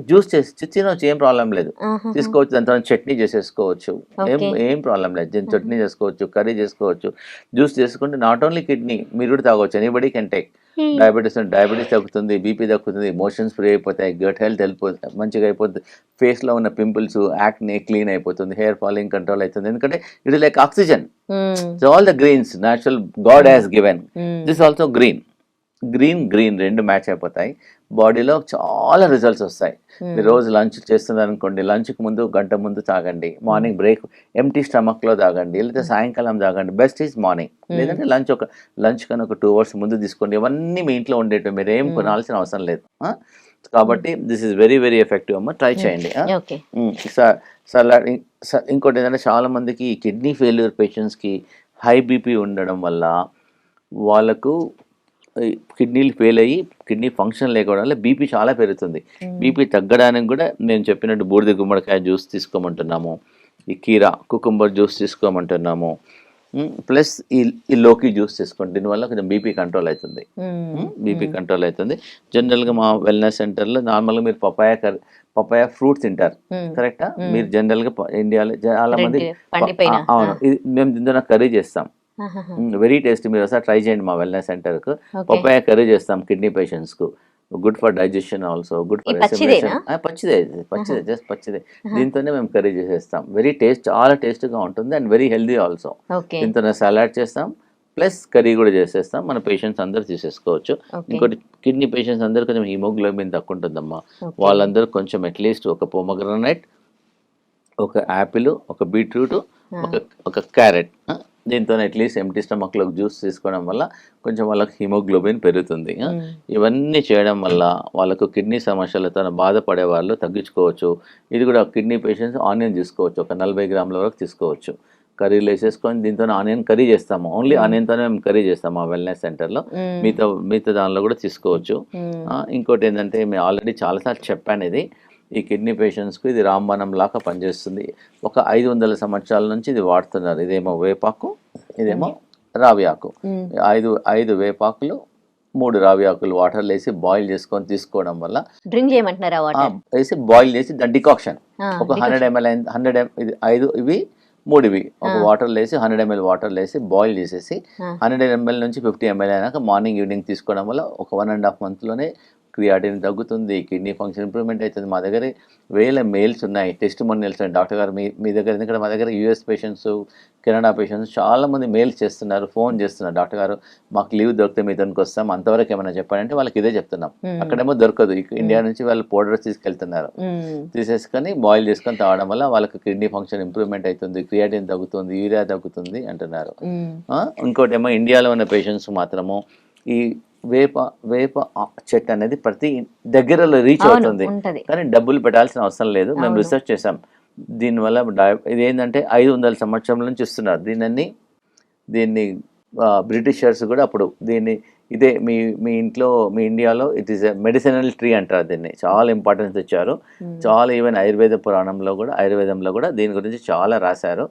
జ్యూస్ చేసి తినొచ్చు, ఏం ప్రాబ్లం లేదు, తీసుకోవచ్చు. దాంతో చట్నీ చేసేసుకోవచ్చు, ఏం ప్రాబ్లం లేదు. దీని చట్నీ చేసుకోవచ్చు, కర్రీ చేసుకోవచ్చు, జ్యూస్ చేసుకుంటే నాట్ ఓన్లీ కిడ్నీ మీరు కూడా తాగొచ్చు, ఎనీబడీ కెన్ టేక్. డయాబెటీస్ తగ్గుతుంది, బీపీ తగ్గుతుంది, మోషన్స్ ఫ్రీ అయిపోతాయి, గట్ హెల్త్ మంచిగా అయిపోతుంది, ఫేస్లో ఉన్న పింపుల్స్, యాక్నే క్లీన్ అయిపోతుంది, హెయిర్ ఫాలింగ్ కంట్రోల్ అవుతుంది. ఎందుకంటే it is like oxygen. So all the greens natural God has given, this also green 2 match అయిపోతాయి. బాడీలో చాలా రిజల్ట్స్ వస్తాయి. మీరు రోజు లంచ్ చేస్తుంది అనుకోండి, లంచ్కి ముందు గంట ముందు తాగండి, మార్నింగ్ బ్రేక్ ఎంటీ స్టమక్లో తాగండి, లేకపోతే సాయంకాలం తాగండి. బెస్ట్ ఈజ్ మార్నింగ్, లేదంటే లంచ్ కన్నా ఒక 2 hours ముందు తీసుకోండి. ఇవన్నీ మీ ఇంట్లో ఉండేవి, మీరు ఏం కొనాల్సిన అవసరం లేదు. కాబట్టి this is very very effective అమ్మ, ట్రై చేయండి. ఇంకోటి ఏంటంటే చాలా మందికి కిడ్నీ ఫెయిల్యూర్ పేషెంట్స్కి హై బీపీ ఉండడం వల్ల వాళ్ళకు కిడ్నీలు ఫెయిల్ అయ్యి కిడ్నీ ఫంక్షన్ లేకపోవడం వల్ల బీపీ చాలా పెరుగుతుంది. బీపీ తగ్గడానికి కూడా నేను చెప్పినట్టు బూడిద గుమ్మడికాయ జ్యూస్ తీసుకోమంటున్నాము, ఈ కీరా కుకుంబర్ జ్యూస్ తీసుకోమంటున్నాము, ప్లస్ ఈ లోకి జ్యూస్ తీసుకోండి. దీనివల్ల కొంచెం బీపీ కంట్రోల్ అవుతుంది. జనరల్గా మా వెల్నెస్ సెంటర్లో నార్మల్గా మీరు పపాయ ఫ్రూట్ తింటారు, కరెక్టా? మీరు జనరల్గా ఇండియాలో చాలా మంది అవును, ఇది మేము దీంతో కర్రీ చేస్తాం, వెరీ టేస్టీ. మీరు ఒకసారి ట్రై చేయండి మా వెల్నెస్ సెంటర్కు. పపాయ కర్రీ చేస్తాం కిడ్నీ పేషెంట్స్కు, good for digestion also, good for పచ్చిదే, జస్ట్ పచ్చిదే. దీంతోనే మేము కర్రీ చేసేస్తాం. వెరీ చాలా టేస్ట్గా ఉంటుంది అండ్ వెరీ హెల్దీ ఆల్సో. దీంతోనే సలాడ్ చేస్తాం, ప్లస్ కర్రీ కూడా చేసేస్తాం. మన పేషెంట్స్ అందరూ తీసేసుకోవచ్చు. ఇంకోటి కిడ్నీ పేషెంట్స్ అందరూ కొంచెం హిమోగ్లోబిన్ తక్కువ ఉంటుందమ్మా, వాళ్ళందరూ కొంచెం అట్లీస్ట్ ఒక పొమగ్రనైట్, ఒక యాపిల్, ఒక బీట్రూట్, ఒక క్యారెట్, దీంతో అట్లీస్ట్ ఎంటీ స్టమక్లో జ్యూస్ తీసుకోవడం వల్ల కొంచెం వాళ్ళకి హిమోగ్లోబిన్ పెరుగుతుంది. ఇవన్నీ చేయడం వల్ల వాళ్ళకు కిడ్నీ సమస్యలతో బాధపడే వాళ్ళు తగ్గించుకోవచ్చు. ఇది కూడా కిడ్నీ పేషెంట్స్ ఆనియన్ తీసుకోవచ్చు, ఒక 40 గ్రాముల వరకు తీసుకోవచ్చు. కర్రీలు వేసేసుకొని దీంతో ఆనియన్ కర్రీ చేస్తాము, ఓన్లీ ఆనియన్తోనే మేము కర్రీ చేస్తాము ఆ వెల్నెస్ సెంటర్లో. మిగతా దానిలో కూడా తీసుకోవచ్చు. ఇంకోటి ఏంటంటే మేము ఆల్రెడీ చాలాసార్లు చెప్పాను, ఇది ఈ కిడ్నీ పేషెంట్స్కు ఇది రాంబాణం లాగా పనిచేస్తుంది. ఒక 500 సంవత్సరాల నుంచి ఇది వాడుతున్నారు. ఇదేమో వేపాకు, ఇదేమో రావి ఆకు. 5 వేపాకులు, 3 రావి ఆకులు వాటర్లో వేసి బాయిల్ చేసుకొని తీసుకోవడం వల్ల డ్రింక్ చేయమంటున్నారా? వేసి బాయిల్ చేసి దాని డికాక్షన్ ఒక 100 ml, 5 ఇవి 3 ఇవి ఒక వాటర్లో వేసి 100 ml వాటర్లో వేసి బాయిల్ చేసేసి 100 ml నుంచి 50 ml అయినాక మార్నింగ్ ఈవినింగ్ తీసుకోవడం వల్ల ఒక 1.5 monthలోనే క్రియాటిన్ తగ్గుతుంది, కిడ్నీ ఫంక్షన్ ఇంప్రూవ్మెంట్ అవుతుంది. మా దగ్గర వేల మెయిల్స్ ఉన్నాయి, టెస్టిమోనియల్స్ ఉన్నాయి. డాక్టర్ గారు మీ దగ్గర, ఎందుకంటే మా దగ్గర యూఎస్ పేషెంట్స్, కెనడా పేషెంట్స్ చాలామంది మెయిల్స్ చేస్తున్నారు, ఫోన్ చేస్తున్నారు, డాక్టర్ గారు మాకు లీవ్ దొరికితే మీ దగ్గరికి వస్తాం, అంతవరకు ఏమైనా చెప్పారంటే వాళ్ళకి ఇదే చెప్తున్నాం. అక్కడేమో దొరకదు, ఇండియా నుంచి వాళ్ళు పౌడర్స్ తీసుకెళ్తున్నారు, తీసేసుకొని బాయిల్ చేసుకొని తాగడం వల్ల వాళ్ళకి కిడ్నీ ఫంక్షన్ ఇంప్రూవ్మెంట్ అవుతుంది, క్రియాటిన్ తగ్గుతుంది, యూరియా తగ్గుతుంది అంటున్నారు. ఇంకోటి ఏమో ఇండియాలో ఉన్న పేషెంట్స్ మాత్రము ఈ వేప చెట్టు అనేది ప్రతి దగ్గరలో రీచ్ అవుతుంది, కానీ డబ్బులు పెట్టాల్సిన అవసరం లేదు. మేము రీసెర్చ్ చేసాం, దీనివల్ల ఇది ఏంటంటే 500 సంవత్సరాల నుంచి ఇస్తున్నారు దీన్ని బ్రిటిషర్స్ కూడా అప్పుడు ఇదే మీ ఇంట్లో, మీ ఇండియాలో it is a medicinal tree అంటారు దీన్ని, చాలా ఇంపార్టెన్స్ ఇచ్చారు. చాలా ఈవెన్ ఆయుర్వేదంలో కూడా దీని గురించి చాలా రాశారు.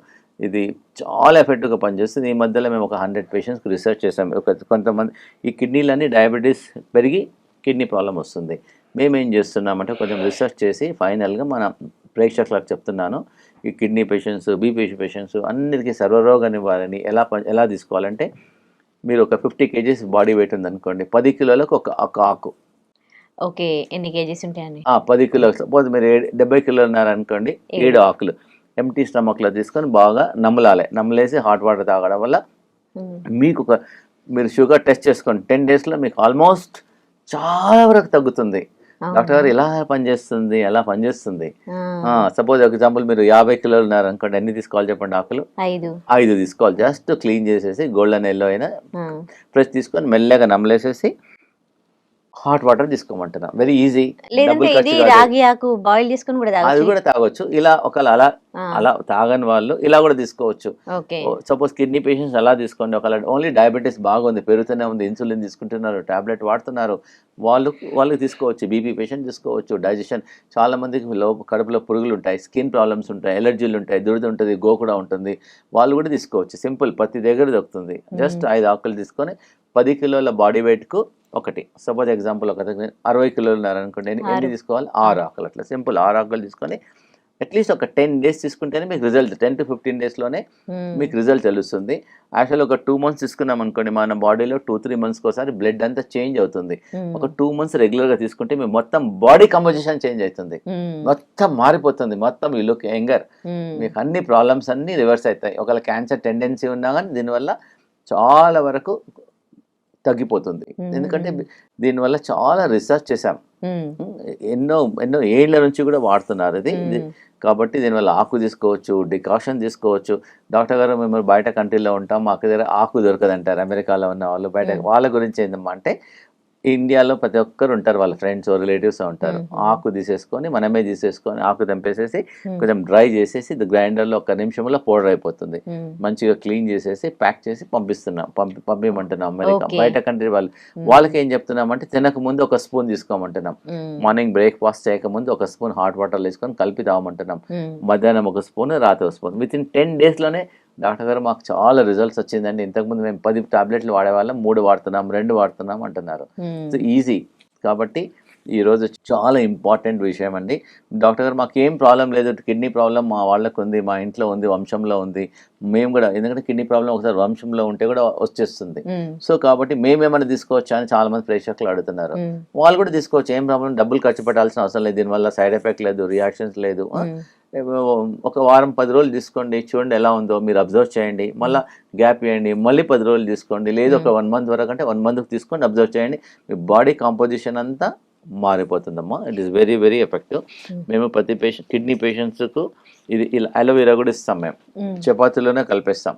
ఇది చాలా ఎఫెక్టివ్గా పనిచేస్తుంది. ఈ మధ్యలో మేము ఒక 100 పేషెంట్స్కి రీసెర్చ్ చేసాం. కొంతమంది ఈ కిడ్నీలన్నీ డయాబెటీస్ పెరిగి కిడ్నీ ప్రాబ్లం వస్తుంది. మేమేం చేస్తున్నామంటే కొంచెం రీసెర్చ్ చేసి ఫైనల్గా మన ప్రేక్షకులకు చెప్తున్నాను, ఈ కిడ్నీ పేషెంట్స్, బీపీ పేషెంట్స్ అన్నిటికీ సర్వరోగ నివారణ ఎలా తీసుకోవాలంటే, మీరు ఒక 50 kgs బాడీ వెయిట్ ఉందనుకోండి, 10 కిలోలకు ఒక ఆకు. ఓకే, ఎన్ని కేజీస్ ఉంటాయండి? 10 కిలోలు. సపోజ్ మీరు 70 కిలోలు ఉన్నారనుకోండి, 7 ఆకులు ఎంటీ స్టమక్లో తీసుకొని బాగా నమ్మలేసి హాట్ వాటర్ తాగడం వల్ల మీకు మీరు షుగర్ టెస్ట్ చేసుకోండి, 10 daysలో మీకు ఆల్మోస్ట్ చాలా వరకు తగ్గుతుంది. డాక్టర్ గారు ఎలా పనిచేస్తుంది? సపోజ్ ఎగ్జాంపుల్ మీరు 50 కిలోలు ఉన్నారనుకోండి, ఎన్ని తీసుకోవాలి చెప్పండి ఆకులు? 5 తీసుకోవాలి. జస్ట్ క్లీన్ చేసేసి గోల్డెన్ ఎల్లో అయినా ఫ్రెష్ తీసుకొని మెల్లగా నమ్మలేసేసి హాట్ వాటర్ తీసుకోమంటున్నా. Very easy. రాగి ఆకు బాయిల్ చేసుకుని కూడా అది కూడా తాగొచ్చు. ఇలా ఒకవేళ అలా తాగని వాళ్ళు ఇలా కూడా తీసుకోవచ్చు. సపోజ్ కిడ్నీ పేషెంట్స్ అలా తీసుకోండి. ఒకవేళ ఓన్లీ డయాబెటీస్ బాగుంది, పెరుగుతూనే ఉంది, ఇన్సులిన్ తీసుకుంటున్నారు, టాబ్లెట్ వాడుతున్నారు, వాళ్ళకి తీసుకోవచ్చు. బీపీ పేషెంట్ తీసుకోవచ్చు. డైజెషన్, చాలా మందికి కడుపులో పురుగులు ఉంటాయి, స్కిన్ ప్రాబ్లమ్స్ ఉంటాయి, ఎలర్జీలు ఉంటాయి, దురద ఉంటుంది, గోకుడా ఉంటుంది, వాళ్ళు కూడా తీసుకోవచ్చు. సింపుల్, ప్రతి దగ్గర దొరుకుతుంది. జస్ట్ 5 ఆకులు తీసుకొని 10 కిలోల బాడీ వెయిట్కు ఒకటి. సపోజ్ ఎగ్జాంపుల్ ఒక 60 కిలోలు ఉన్నారనుకోండి, ఎన్ని తీసుకోవాలి? 6 ఆకులు. అట్లా సింపుల్ 6 ఆకులు తీసుకొని అట్లీస్ట్ ఒక 10 days తీసుకుంటేనే మీకు రిజల్ట్, 10 to 15 daysలోనే మీకు రిజల్ట్ తెలుస్తుంది. యాక్చువల్ ఒక 2 months తీసుకున్నాం అనుకోండి, మన బాడీలో 2-3 monthsకి ఒకసారి బ్లడ్ అంతా చేంజ్ అవుతుంది. ఒక 2 months రెగ్యులర్గా తీసుకుంటే మీ మొత్తం బాడీ కంపోజిషన్ చేంజ్ అవుతుంది, మొత్తం మారిపోతుంది, మొత్తం ఈ లుక్ యంగర్, మీకు అన్ని ప్రాబ్లమ్స్ అన్ని రివర్స్ అవుతాయి. ఒకవేళ క్యాన్సర్ టెండెన్సీ ఉన్నా కానీ దీనివల్ల చాలా వరకు తగ్గిపోతుంది. ఎందుకంటే దీనివల్ల చాలా రీసెర్చ్ చేశాం, ఎన్నో ఏళ్ల నుంచి కూడా వాడుతున్నారు ఇది. కాబట్టి దీనివల్ల ఆకు తీసుకోవచ్చు, డికాషన్ తీసుకోవచ్చు. డాక్టర్ గారు మేము బయట కంట్రీలో ఉంటాం, మాకు దగ్గర ఆకు దొరకదంటారు అమెరికాలో ఉన్న వాళ్ళు. బయట వాళ్ళ గురించి ఏంటమ్మా అంటే, ఇండియాలో ప్రతి ఒక్కరు ఉంటారు, వాళ్ళ ఫ్రెండ్స్ రిలేటివ్స్ ఉంటారు. ఆకు తీసేసుకొని మనమే తీసేసుకొని ఆకు తెంపేసేసి కొంచెం డ్రై చేసేసి గ్రైండర్లో 1 నిమిషంలో పౌడర్ అయిపోతుంది. మంచిగా క్లీన్ చేసేసి ప్యాక్ చేసి పంపించమంటున్నాం అమెరికా. బయట కంట్రీ వాళ్ళకి ఏం చెప్తున్నామంటే, తినక ముందు 1 స్పూన్ తీసుకోమంటున్నాం, మార్నింగ్ బ్రేక్ఫాస్ట్ చేయక ముందు 1 స్పూన్ హాట్ వాటర్ వేసుకొని కలిపి తాగమంటున్నాం, మధ్యాహ్నం 1 స్పూన్, రాత్రి 1 స్పూన్. విత్ ఇన్ 10 daysలోనే డాక్టర్ గారు మాకు చాలా రిజల్ట్స్ వచ్చిందండి, ఇంతకుముందు మేము 10 టాబ్లెట్లు వాడేవాళ్ళం, 3 వాడుతున్నాం, 2 వాడుతున్నాం అంటున్నారు. So easy. కాబట్టి ఈరోజు చాలా ఇంపార్టెంట్ విషయం అండి. డాక్టర్ గారు మాకు ఏం ప్రాబ్లం లేదు, కిడ్నీ ప్రాబ్లం మా వాళ్ళకు ఉంది, మా ఇంట్లో ఉంది, వంశంలో ఉంది, మేము కూడా, ఎందుకంటే కిడ్నీ ప్రాబ్లం ఒకసారి వంశంలో ఉంటే కూడా వచ్చేస్తుంది. సో కాబట్టి మేమేమైనా తీసుకోవచ్చా అని చాలా మంది ప్రేక్షకులు అడుగుతున్నారు. వాళ్ళు కూడా తీసుకోవచ్చు, ఏం ప్రాబ్లం, డబ్బులు ఖర్చు పెట్టాల్సిన అవసరం లేదు, దీనివల్ల సైడ్ ఎఫెక్ట్ లేదు, రియాక్షన్స్ లేదు. ఒక వారం 10 రోజులు తీసుకోండి, చూడండి ఎలా ఉందో, మీరు అబ్జర్వ్ చేయండి, మళ్ళీ గ్యాప్ ఇవ్వండి, మళ్ళీ 10 రోజులు తీసుకోండి, లేదు ఒక 1 month వరకు అంటే 1 month తీసుకోండి, అబ్జర్వ్ చేయండి, మీ బాడీ కాంపోజిషన్ అంతా మారిపోతుందమ్మా. It is very very effective. మేము ప్రతి కిడ్నీ పేషెంట్స్కు ఇది అలోవెరా కూడా ఇస్తాం, మేము చపాతీలోనే కలిపేస్తాం,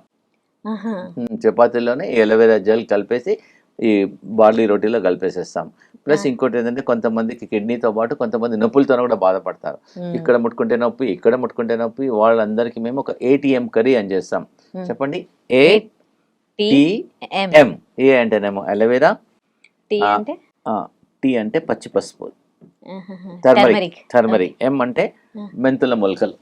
చపాతీలోనే ఈ అలోవెరా జెల్ కలిపేసి ఈ బార్లీ రోటీలో కలిపేసేస్తాం. ప్లస్ ఇంకోటి ఏంటంటే, కొంతమందికి కిడ్నీతో పాటు కొంతమంది నొప్పులతో కూడా బాధపడతారు, ఇక్కడ ముట్టుకుంటే నొప్పి, ఇక్కడ ముట్టుకుంటే నొప్పి, వాళ్ళందరికీ మేము ఒక ATM కర్రీ అని చేస్తాం. చెప్పండి, ATM. ఏ అంటేనేమో అలోవెరా, టీ అంటే పచ్చి పసుపు, టర్మరిక్, ఎం అంటే మెంతుల మొలకలు,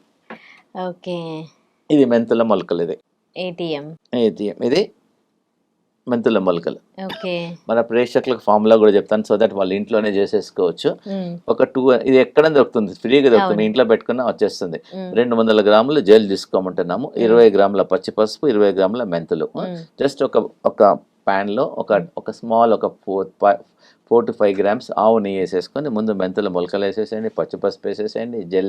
ఇది మెంతుల మొలకలు, ఇది ATM, ఇది మెంతుల మొలకలు. మన ప్రేక్షకులకు ఫార్ములా కూడా చెప్తాను, సో దట్ వాళ్ళు ఇంట్లోనే చేసేసుకోవచ్చు. ఒక 2, ఇది ఎక్కడ దొరుకుతుంది, ఫ్రీగా దొరుకుతుంది, ఇంట్లో పెట్టుకున్నా వచ్చేస్తుంది. 200 గ్రాములు జెల్ తీసుకోమంటున్నాము, 20 గ్రాముల పచ్చి పసుపు, 20 గ్రాముల మెంతులు. జస్ట్ ఒక ప్యాన్లో ఒక స్మాల్ ఒక 4 to 5 grams ఆవు నెయ్యి వేసేసుకొని ముందు మెంతుల మొలకలు వేసేసేయండి, పచ్చిపసుపు వేసేసేయండి,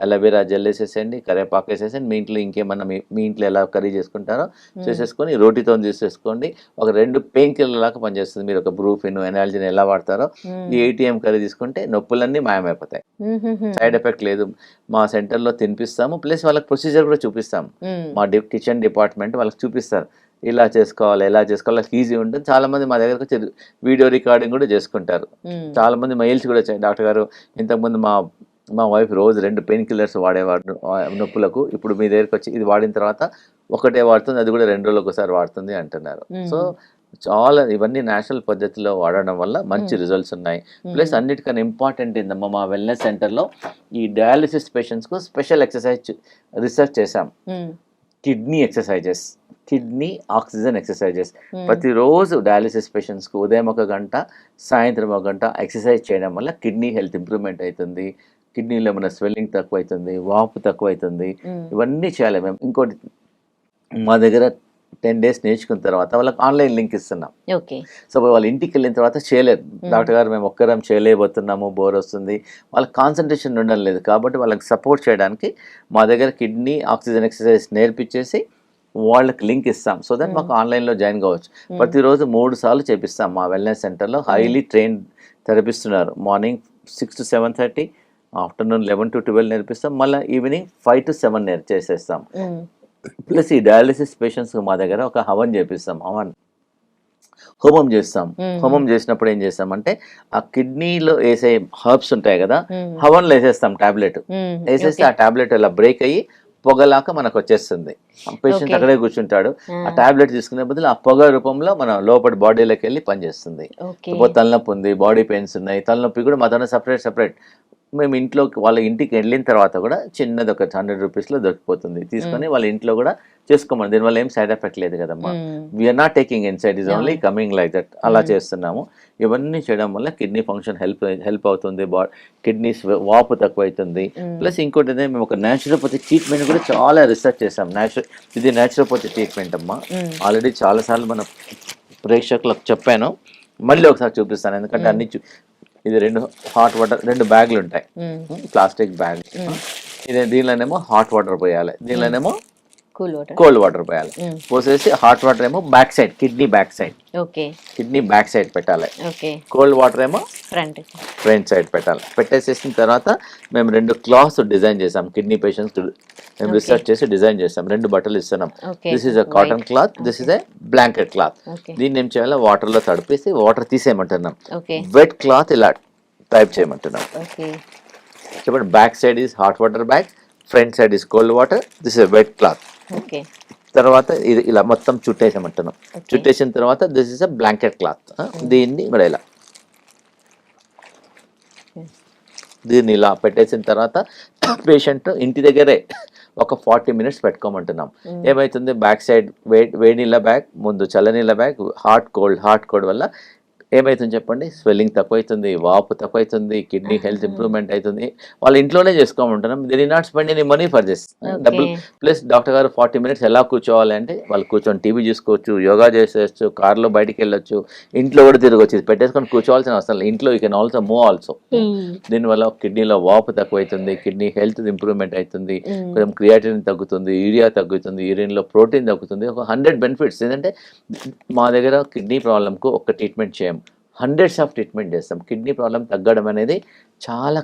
అలోవెరా జెల్ వేసేసేయండి, కరివేపాకు వేసేసేయండి. మీ ఇంట్లో ఇంకేమన్నా మీ ఇంట్లో ఎలా కర్రీ చేసుకుంటారో చేసేసుకొని రోటీతో తీసేసుకోండి. ఒక 2 పెయిన్ కిల్లర్ లాగా పనిచేస్తుంది. మీరు ఒక బ్రూఫిన్ ఎనాల్జిన్ ఎలా వాడతారో ఈ ATM కర్రీ తీసుకుంటే నొప్పులన్నీ మాయమైపోతాయి. సైడ్ ఎఫెక్ట్ లేదు. మా సెంటర్లో తినిపిస్తాము, ప్లస్ వాళ్ళకి ప్రొసీజర్ కూడా చూపిస్తాము. మా కిచెన్ డిపార్ట్మెంట్ వాళ్ళకి చూపిస్తారు ఇలా చేసుకోవాలి, ఎలా చేసుకోవాలి, ఈజీ ఉంటుంది. చాలా మంది మా దగ్గరకు వచ్చి వీడియో రికార్డింగ్ కూడా చేసుకుంటారు. చాలా మంది మెయిల్స్ కూడా వచ్చాయి, డాక్టర్ గారు ఇంతకుముందు మా వైఫ్ రోజు 2 పెయిన్ కిల్లర్స్ వాడేవాడు నొప్పులకు, ఇప్పుడు మీ దగ్గరకు వచ్చి ఇది వాడిన తర్వాత ఒకటే వాడుతుంది, అది కూడా 2 రోజులకు ఒకసారి వాడుతుంది అంటున్నారు. సో చాలా ఇవన్నీ నేచురల్ పద్ధతిలో వాడడం వల్ల మంచి రిజల్ట్స్ ఉన్నాయి. ప్లస్ అన్నిటికన్నా ఇంపార్టెంట్ ఏందమ్మా, మా వెల్నెస్ సెంటర్లో ఈ డయాలిసిస్ పేషెంట్స్కు స్పెషల్ ఎక్సర్సైజ్ రీసెర్చ్ చేశాం. Kidney exercises, kidney oxygen exercises. ప్రతిరోజు డయాలిసిస్ పేషెంట్స్కు ఉదయం 1 గంట, సాయంత్రం 1 గంట ఎక్సర్సైజ్ చేయడం వల్ల కిడ్నీ హెల్త్ ఇంప్రూవ్మెంట్ అవుతుంది. కిడ్నీలో ఏమైనా స్వెల్లింగ్ తక్కువ అవుతుంది, వాపు తక్కువ అవుతుంది. ఇవన్నీ చేయాలి మేము. ఇంకోటి మా దగ్గర 10 days నేర్చుకున్న తర్వాత వాళ్ళకి ఆన్లైన్ లింక్ ఇస్తున్నాం. సో వాళ్ళ ఇంటికి వెళ్ళిన తర్వాత చేయలేరు, డాక్టర్ గారు మేము ఒక్కరం చేయలేకపోతున్నాము, బోర్ వస్తుంది, వాళ్ళకి కాన్సన్ట్రేషన్ ఉండడం లేదు. కాబట్టి వాళ్ళకి సపోర్ట్ చేయడానికి మా దగ్గర కిడ్నీ ఆక్సిజన్ ఎక్సర్సైజ్ నేర్పించేసి వాళ్ళకి లింక్ ఇస్తాం. సో దట్ మాకు ఆన్లైన్లో జాయిన్ కావచ్చు. ప్రతిరోజు 3 సార్లు చేపిస్తాం. మా వెల్నెస్ సెంటర్లో highly train therapist morning 6 to 7:30, afternoon 11 to 12 నేర్పిస్తాం, మళ్ళీ ఈవినింగ్ 5 to 7 చేసేస్తాం. ప్లస్ ఈ డయాలిసిస్ పేషెంట్స్ మా దగ్గర ఒక హవన్ చేపిస్తాం, హోమం చేస్తాం. హోమం చేసినప్పుడు ఏం చేస్తామంటే ఆ కిడ్నీలో వేసే హర్బ్స్ ఉంటాయి కదా, హవన్లో వేసేస్తాం టాబ్లెట్, వేసేస్తే ఆ టాబ్లెట్ అలా బ్రేక్ అయ్యి పొగలాక మనకు వచ్చేస్తుంది. పేషెంట్ అక్కడే కూర్చుంటాడు, ఆ టాబ్లెట్ తీసుకునే బదులు ఆ పొగ రూపంలో మన లోపల బాడీలోకి వెళ్ళి పనిచేస్తుంది. తలనొప్పి ఉంది, బాడీ పెయిన్స్ ఉన్నాయి, తలనొప్పి కూడా మాతో సపరేట్ మేము ఇంట్లోకి వాళ్ళ ఇంటికి వెళ్ళిన తర్వాత కూడా చిన్నది ఒక 100 రూపీస్లో దొరికిపోతుంది, తీసుకొని వాళ్ళ ఇంట్లో కూడా చేసుకోమని. దీనివల్ల ఏం సైడ్ ఎఫెక్ట్ లేదు కదమ్మా. We are not taking inside, is only coming like that. అలా చేస్తున్నాము. ఇవన్నీ చేయడం వల్ల కిడ్నీ ఫంక్షన్ హెల్ప్ అవుతుంది, కిడ్నీస్ వాపు తక్కువ అవుతుంది. ప్లస్ ఇంకోటి మేము ఒక న్యాచురోపతి ట్రీట్మెంట్ కూడా చాలా రీసెర్చ్ చేసాం. ఇది న్యాచురోపతి ట్రీట్మెంట్ అమ్మా. ఆల్రెడీ చాలాసార్లు మన ప్రేక్షకులకు చెప్పాను, మళ్ళీ ఒకసారి చూపిస్తాను. ఎందుకంటే అన్ని ఇది 2 హాట్ వాటర్ 2 బ్యాగులు ఉంటాయి, ప్లాస్టిక్ బ్యాగ్. దీనిలోనేమో హాట్ వాటర్ పోయాలి, దీనిలోనేమో కోల్డ్ వాటర్ పోయాలి. పోసేసి హాట్ వాటర్ ఏమో back side, kidney back side పెట్టాలి. కోల్డ్ వాటర్ ఏమో ఫ్రంట్ సైడ్ పెట్టాలి. పెట్టేసేసిన తర్వాత మేము 2 క్లాత్స్ డిజైన్ చేసాం కిడ్నీ పేషెంట్స్. మేము రీసెర్చ్ చేసి డిజైన్ చేసాం. 2 బట్టలు ఇస్తున్నాం. This is a cotton cloth, this is a blanket cloth. దీన్ని ఏం చేయాలో వాటర్లో తడిపేసి వాటర్ తీసేయమంటున్నాం. వెట్ క్లాత్ ఇలా టైప్ చేయమంటున్నాం. చెప్పండి, back side is hot water bag, front side is cold water, this is wet cloth. తర్వాత ఇది ఇలా మొత్తం చుట్టేసామంటున్నాం. చుట్టేసిన తర్వాత this is a blanket cloth. దీన్ని కూడా దీన్ని ఇలా పెట్టేసిన తర్వాత పేషెంట్ ఇంటి దగ్గరే ఒక 40 minutes పెట్టుకోమంటున్నాం. ఏమవుతుంది, బ్యాక్ సైడ్ వేడి నీళ్ళ బ్యాగ్, ముందు చల్లనీళ్ళ బ్యాగ్, హాట్ కోల్డ్ వల్ల ఏమవుతుంది చెప్పండి, స్వెల్లింగ్ తక్కువ అవుతుంది, వాపు తక్కువ అవుతుంది, కిడ్నీ హెల్త్ ఇంప్రూవ్మెంట్ అవుతుంది. వాళ్ళ ఇంట్లోనే చేసుకోమంటున్నాం. They did not spend any money for this. డబ్బులు ప్లస్ డాక్టర్ గారు 40 minutes ఎలా కూర్చోవాలి అంటే, వాళ్ళు కూర్చొని టీవీ చూసుకోవచ్చు, యోగా చేసేయచ్చు, కార్లో బయటికి వెళ్ళొచ్చు, ఇంట్లో కూడా తిరగచ్చు. ఇది పెట్టేసుకొని కూర్చోవాల్సిన అవసరం లేదు. ఇంట్లో you can also move also. దీనివల్ల కిడ్నీలో వాపు తక్కువ అవుతుంది, కిడ్నీ హెల్త్ ఇంప్రూవ్మెంట్ అవుతుంది, కొంచెం క్రియాటిన్ తగ్గుతుంది, యూరియా తగ్గుతుంది, యూరిన్లో ప్రోటీన్ తగ్గుతుంది. ఒక 100 benefits. ఏంటంటే మా దగ్గర కిడ్నీ ప్రాబ్లంకు ఒక ట్రీట్మెంట్ చేయం, hundreds of ట్రీట్మెంట్ చేస్తాం. కిడ్నీ ప్రాబ్లం తగ్గడం అనేది చాలా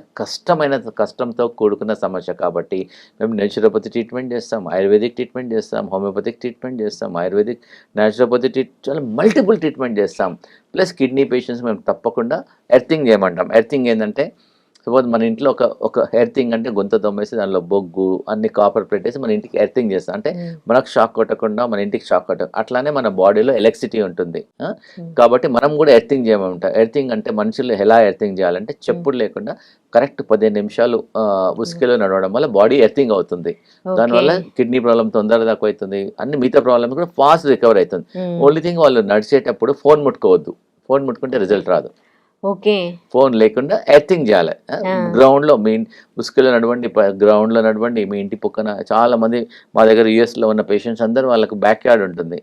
కష్టంతో కూడుకున్న సమస్య. కాబట్టి మేము నేచురోపతి ట్రీట్మెంట్ చేస్తాం, ఆయుర్వేదిక్ ట్రీట్మెంట్ చేస్తాం, హోమియోపతిక్ ట్రీట్మెంట్ చేస్తాం, ఆయుర్వేదిక్ నేచురోపతి చాలా మల్టిపుల్ ట్రీట్మెంట్ చేస్తాం. ప్లస్ కిడ్నీ పేషెంట్స్ మేము తప్పకుండా ఎర్తింగ్ చేయమంటాం. ఎర్తింగ్ ఏంటంటే, సపోజ్ మన ఇంట్లో ఒక ఎర్తింగ్ అంటే గొంత తోమేసి దానిలో బొగ్గు అన్ని కాపర్ పెట్టేసి మన ఇంటికి ఎర్తింగ్ చేస్తాం. అంటే మనకు షాక్ కొట్టకుండా మన ఇంటికి షాక్ కొట్టకుండా, అట్లానే మన బాడీలో ఎలక్ట్రిసిటీ ఉంటుంది. కాబట్టి మనం కూడా ఎర్తింగ్ చేయమంటాం. ఎర్తింగ్ అంటే మనుషులు ఎలా ఎర్తింగ్ చేయాలంటే, చెప్పుడు లేకుండా కరెక్ట్ 15 నిమిషాలు ఉసుకలో నడవడం వల్ల బాడీ ఎర్తింగ్ అవుతుంది. దానివల్ల కిడ్నీ ప్రాబ్లం తొందరగా తక్కువ అవుతుంది, అన్ని మిగతా ప్రాబ్లమ్స్ కూడా ఫాస్ట్ రికవర్ అవుతుంది. ఓన్లీ థింగ్, వాళ్ళు నడిచేటప్పుడు ఫోన్ ముట్టుకోవద్దు. ఫోన్ ముట్టుకుంటే రిజల్ట్ రాదు. ఓకే. ఫోన్ లేకుండా ఎర్తింగ్ చేయాలి. గ్రౌండ్లో మీ ఉసుకలో నడవండి, గ్రౌండ్లో నడవండి, మీ ఇంటి పక్కన చాలా మంది మా దగ్గర యుఎస్లో ఉన్న పేషెంట్స్ అందరూ వాళ్ళకు బ్యాక్ యార్డ్ ఉంటుంది,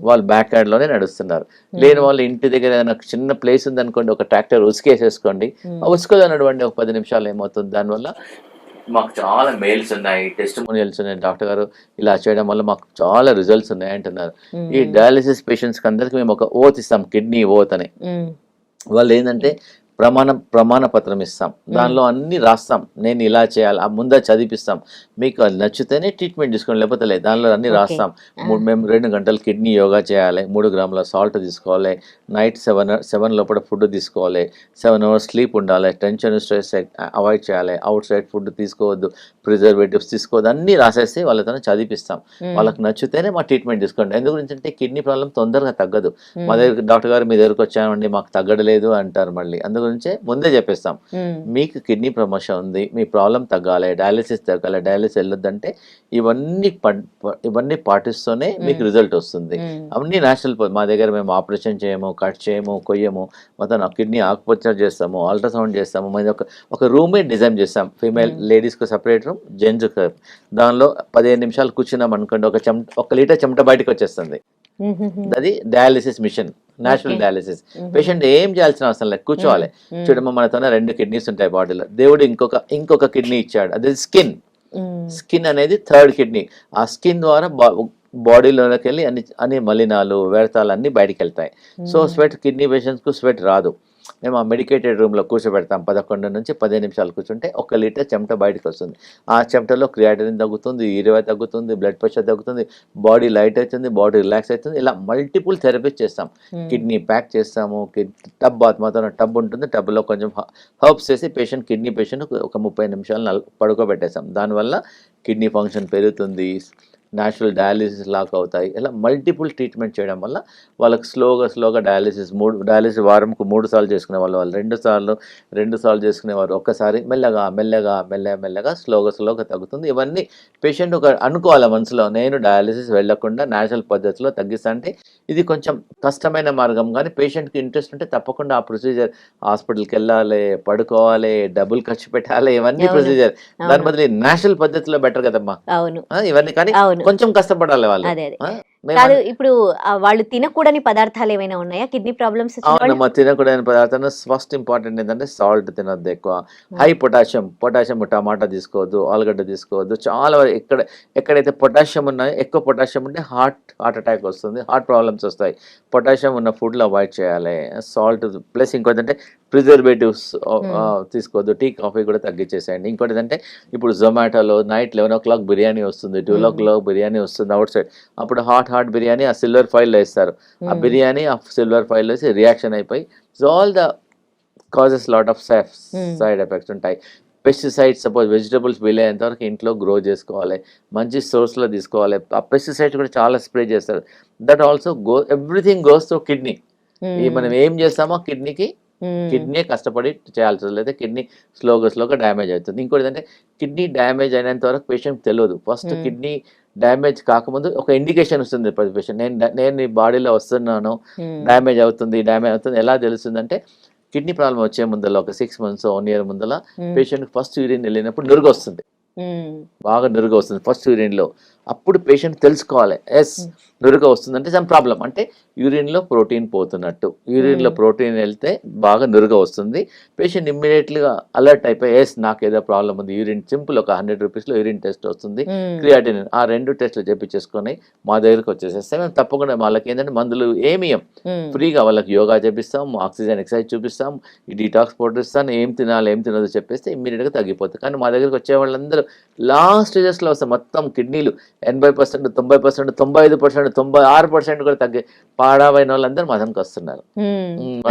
వాళ్ళు బ్యాక్ యార్డ్లోనే నడుస్తున్నారు. లేని వాళ్ళు ఇంటి దగ్గర ఏదైనా చిన్న ప్లేస్ ఉంది అనుకోండి, ఒక ట్రాక్టర్ ఉసుకేసేసుకోండి, ఆ ఉసుకలో నడవండి ఒక 10 నిమిషాలు. ఏమవుతుంది దానివల్ల మాకు చాలా మెయిల్స్ ఉన్నాయి, టెస్టిమోనియల్స్ ఉన్నాయి, డాక్టర్ గారు ఇలా చేయడం వల్ల మాకు చాలా రిజల్ట్స్ ఉన్నాయి అంటున్నారు. ఈ డయాలిసిస్ పేషెంట్స్కి అందరికి మేము ఒక ఓత్ ఇస్తాం, కిడ్నీ ఓత్ అని. వాళ్ళు ఏంటంటే ప్రమాణ పత్రం ఇస్తాం, దానిలో అన్ని రాస్తాం, నేను ఇలా చేయాలి, ముందే చదివిస్తాం, మీకు అది నచ్చితేనే ట్రీట్మెంట్ తీసుకోండి, లేకపోతే లేదు, దానిలో అన్ని రాస్తాం. మేము 2 గంటలు కిడ్నీ యోగా చేయాలి, 3 గ్రాముల సాల్ట్ తీసుకోవాలి, నైట్ 7 లోపల ఫుడ్ తీసుకోవాలి, 7 hours స్లీప్ ఉండాలి, టెన్షన్ స్ట్రెస్ అవాయిడ్ చేయాలి, అవుట్ సైడ్ ఫుడ్ తీసుకోవద్దు, ప్రిజర్వేటివ్స్ తీసుకోవద్దు, అన్నీ రాసేసి వాళ్ళతో చదివిస్తాం. వాళ్ళకి నచ్చితేనే మా ట్రీట్మెంట్ తీసుకోండి. ఎందు గురించి అంటే కిడ్నీ ప్రాబ్లం తొందరగా తగ్గదు. మా దగ్గర డాక్టర్ గారు మీ దగ్గరకు వచ్చామండి మాకు తగ్గడలేదు అంటారు మళ్ళీ. అందుగురించే ముందే చెప్పేస్తాం, మీకు కిడ్నీ సమస్య ఉంది, మీ ప్రాబ్లం తగ్గాలి, డయాలిసిస్ తగ్గాలి, డయాలిసిస్ వెళ్ళొద్దంటే ఇవన్నీ పాటిస్తూనే మీకు రిజల్ట్ వస్తుంది. అవన్నీ నేచురల్. మా దగ్గర మేము ఆపరేషన్ చేయము, కట్ చేయము, కొయ్యము, మొత్తం కిడ్నీ ఆకుపచ్చ చేస్తాము, అల్ట్రాసౌండ్ చేస్తాము. మేము ఒక రూమే డిజైన్ చేస్తాం, ఫీమేల్ లేడీస్కి సపరేట్ రూమ్, జెంట్స్కి. దానిలో 15 నిమిషాలు కూర్చున్నాం అనుకోండి, 1 లీటర్ చెమట బయటకు వచ్చేస్తుంది. అది dialysis machine, natural dialysis. Patient ఏం చేయాల్సిన అవసరం లేదు, కూర్చోవాలి. చూడమ్మా మనతోనే 2 కిడ్నీస్ ఉంటాయి బాడీలో, దేవుడు ఇంకొక కిడ్నీ ఇచ్చాడు, అది స్కిన్ అనేది 3rd కిడ్నీ. ఆ స్కిన్ ద్వారా బాడీలోకి వెళ్ళి అన్ని మలినాలు, వ్యర్థాలు అన్ని బయటికి వెళ్తాయి. సో స్వెట్, కిడ్నీ పేషెంట్స్కు స్వెట్ రాదు. మేము ఆ మెడికేటెడ్ రూమ్లో కూర్చోబెడతాం, 11 నుంచి 15 నిమిషాలు కూర్చుంటే 1 లీటర్ చెమట బయటకు వస్తుంది. ఆ చెమటలో క్రియాటినిన్ తగ్గుతుంది, యూరియా తగ్గుతుంది, బ్లడ్ ప్రెషర్ తగ్గుతుంది, బాడీ లైట్ అవుతుంది, బాడీ రిలాక్స్ అవుతుంది. ఇలా మల్టిపుల్ థెరపీస్ చేస్తాం. కిడ్నీ ప్యాక్ చేస్తాము, టబ్ బాత్, మొత్తం టబ్ ఉంటుంది, టబ్లో కొంచెం హర్బ్స్ వేసి కిడ్నీ పేషెంట్ ఒక 30 నిమిషాలు పడుకోబెట్టేస్తాం. దానివల్ల కిడ్నీ ఫంక్షన్ పెరుగుతుంది, న్యాచురల్ డయాలిసిస్ లాగా అవుతాయి. ఇలా మల్టిపుల్ ట్రీట్మెంట్ చేయడం వల్ల వాళ్ళకి స్లోగా డయాలిసిస్ వారంకు 3 సార్లు చేసుకునే వాళ్ళు 2 సార్లు చేసుకునేవారు ఒక్కసారి, మెల్లగా స్లోగా తగ్గుతుంది. ఇవన్నీ పేషెంట్ అనుకోవాలి మనసులో, నేను డయాలిసిస్ వెళ్ళకుండా న్యాచురల్ పద్ధతిలో తగ్గిస్తా. అంటే ఇది కొంచెం కష్టమైన మార్గం, కానీ పేషెంట్కి ఇంట్రెస్ట్ ఉంటే తప్పకుండా ఆ ప్రొసీజర్, హాస్పిటల్కి వెళ్ళాలి, పడుకోవాలి, డబ్బులు ఖర్చు పెట్టాలి, ఇవన్నీ ప్రొసీజర్. దాని బదులు న్యాచురల్ పద్ధతిలో బెటర్ కదమ్మా ఇవన్నీ. కానీ కొంచెం కష్టపడాలి వాళ్ళు. కాదు, ఇప్పుడు వాళ్ళు తినకూడని పదార్థాలు ఏమైనా ఉన్నాయా కిడ్నీ ప్రాబ్లమ్స్? అవునమ్మా, తినకూడని పదార్థాలు ఫస్ట్ ఇంపార్టెంట్ ఏంటంటే సాల్ట్ తినద్దు ఎక్కువ, హై పొటాషియం టమాటా తీసుకోవద్దు, ఆలుగడ్డ తీసుకోవద్దు. చాలా ఎక్కడైతే పొటాషియం ఉన్నాయో, ఎక్కువ పొటాషియం ఉంటే హార్ట్ అటాక్ వస్తుంది, హార్ట్ ప్రాబ్లమ్స్ వస్తాయి. పొటాషియం ఉన్న ఫుడ్లో అవాయిడ్ చేయాలి. సాల్ట్ ప్లస్ ఇంకోటి ప్రిజర్వేటివ్స్ తీసుకోవద్దు, టీ కాఫీ కూడా తగ్గించేసేయండి. ఇంకోటి ఏంటంటే ఇప్పుడు జొమాటోలో నైట్ 11 o'clock బిర్యానీ వస్తుంది, 12 o'clock బిర్యానీ వస్తుంది అవుట్ సైడ్. అప్పుడు హాట్ బిర్యానీ ఆ సిల్వర్ ఫాయిల్లో వేస్తారు, ఆ బిర్యానీ ఆ సిల్వర్ ఫాయిల్లో వేసి రియాక్షన్ అయిపోయి all the causes lot of side effects ఉంటాయి. పెస్టిసైడ్స్ సపోజ్ వెజిటబుల్స్ వీలైనంత వరకు ఇంట్లో గ్రో చేసుకోవాలి, మంచి సోర్స్లో తీసుకోవాలి. ఆ పెస్టిసైడ్స్ కూడా చాలా స్ప్రే చేస్తారు. That also everything goes to kidney. మనం ఏం చేస్తామో కిడ్నీ కష్టపడి చేయాల్సి వస్తుంది, అయితే కిడ్నీ స్లోగా డ్యామేజ్ అవుతుంది. ఇంకోటి ఏంటంటే కిడ్నీ డ్యామేజ్ అయినంత వరకు పేషెంట్ తెలియదు. ఫస్ట్ కిడ్నీ డ్యామేజ్ కాకముందు ఒక ఇండికేషన్ వస్తుంది ప్రతి పేషెంట్, నేను ఈ బాడీలో వస్తున్నాను, డ్యామేజ్ అవుతుంది ఎలా తెలుస్తుంది అంటే, కిడ్నీ ప్రాబ్లం వచ్చే ముందర ఒక 6 months 1 year ముందర పేషెంట్ ఫస్ట్ యూరిన్ వెళ్ళినప్పుడు నురుగు వస్తుంది, బాగా నురుగు వస్తుంది ఫస్ట్ యూరిన్లో. అప్పుడు పేషెంట్ తెలుసుకోవాలి, నురుగ వస్తుందంటే సమ్ ప్రాబ్లం, అంటే యూరిన్లో ప్రోటీన్ పోతున్నట్టు. యూరిన్లో ప్రోటీన్ వెళ్తే బాగా నురుగ వస్తుంది. పేషెంట్ ఇమ్మీడియట్లీగా అలర్ట్ అయిపోయి నాకు ఏదో ప్రాబ్లం ఉంది, యూరిన్ సింపుల్ ఒక 100 rupeesలో యూరిన్ టెస్ట్ వస్తుంది, క్రియాటినిన్, ఆ 2 టెస్టులు చేపించేసుకొని మా దగ్గరకు వచ్చేసేస్తే మేము తప్పకుండా వాళ్ళకి ఏంటంటే మందులు ఏమియం, ఫ్రీగా వాళ్ళకి యోగా చేపిస్తాం, ఆక్సిజన్ ఎక్సర్సైజ్ చూపిస్తాం, ఈ డీటాక్స్ పౌడర్ ఇస్తాను, ఏం తినదో చెప్పేస్తే ఇమ్మీడియట్గా తగ్గిపోతుంది. కానీ మా దగ్గరకు వచ్చే వాళ్ళందరూ లాస్ట్ స్టేజెస్లో వస్తాం, మొత్తం కిడ్నీలు 80%, 90%, 95%, 96% కూడా పాడవైన వాళ్ళందరూ మా దానికి వస్తున్నారు.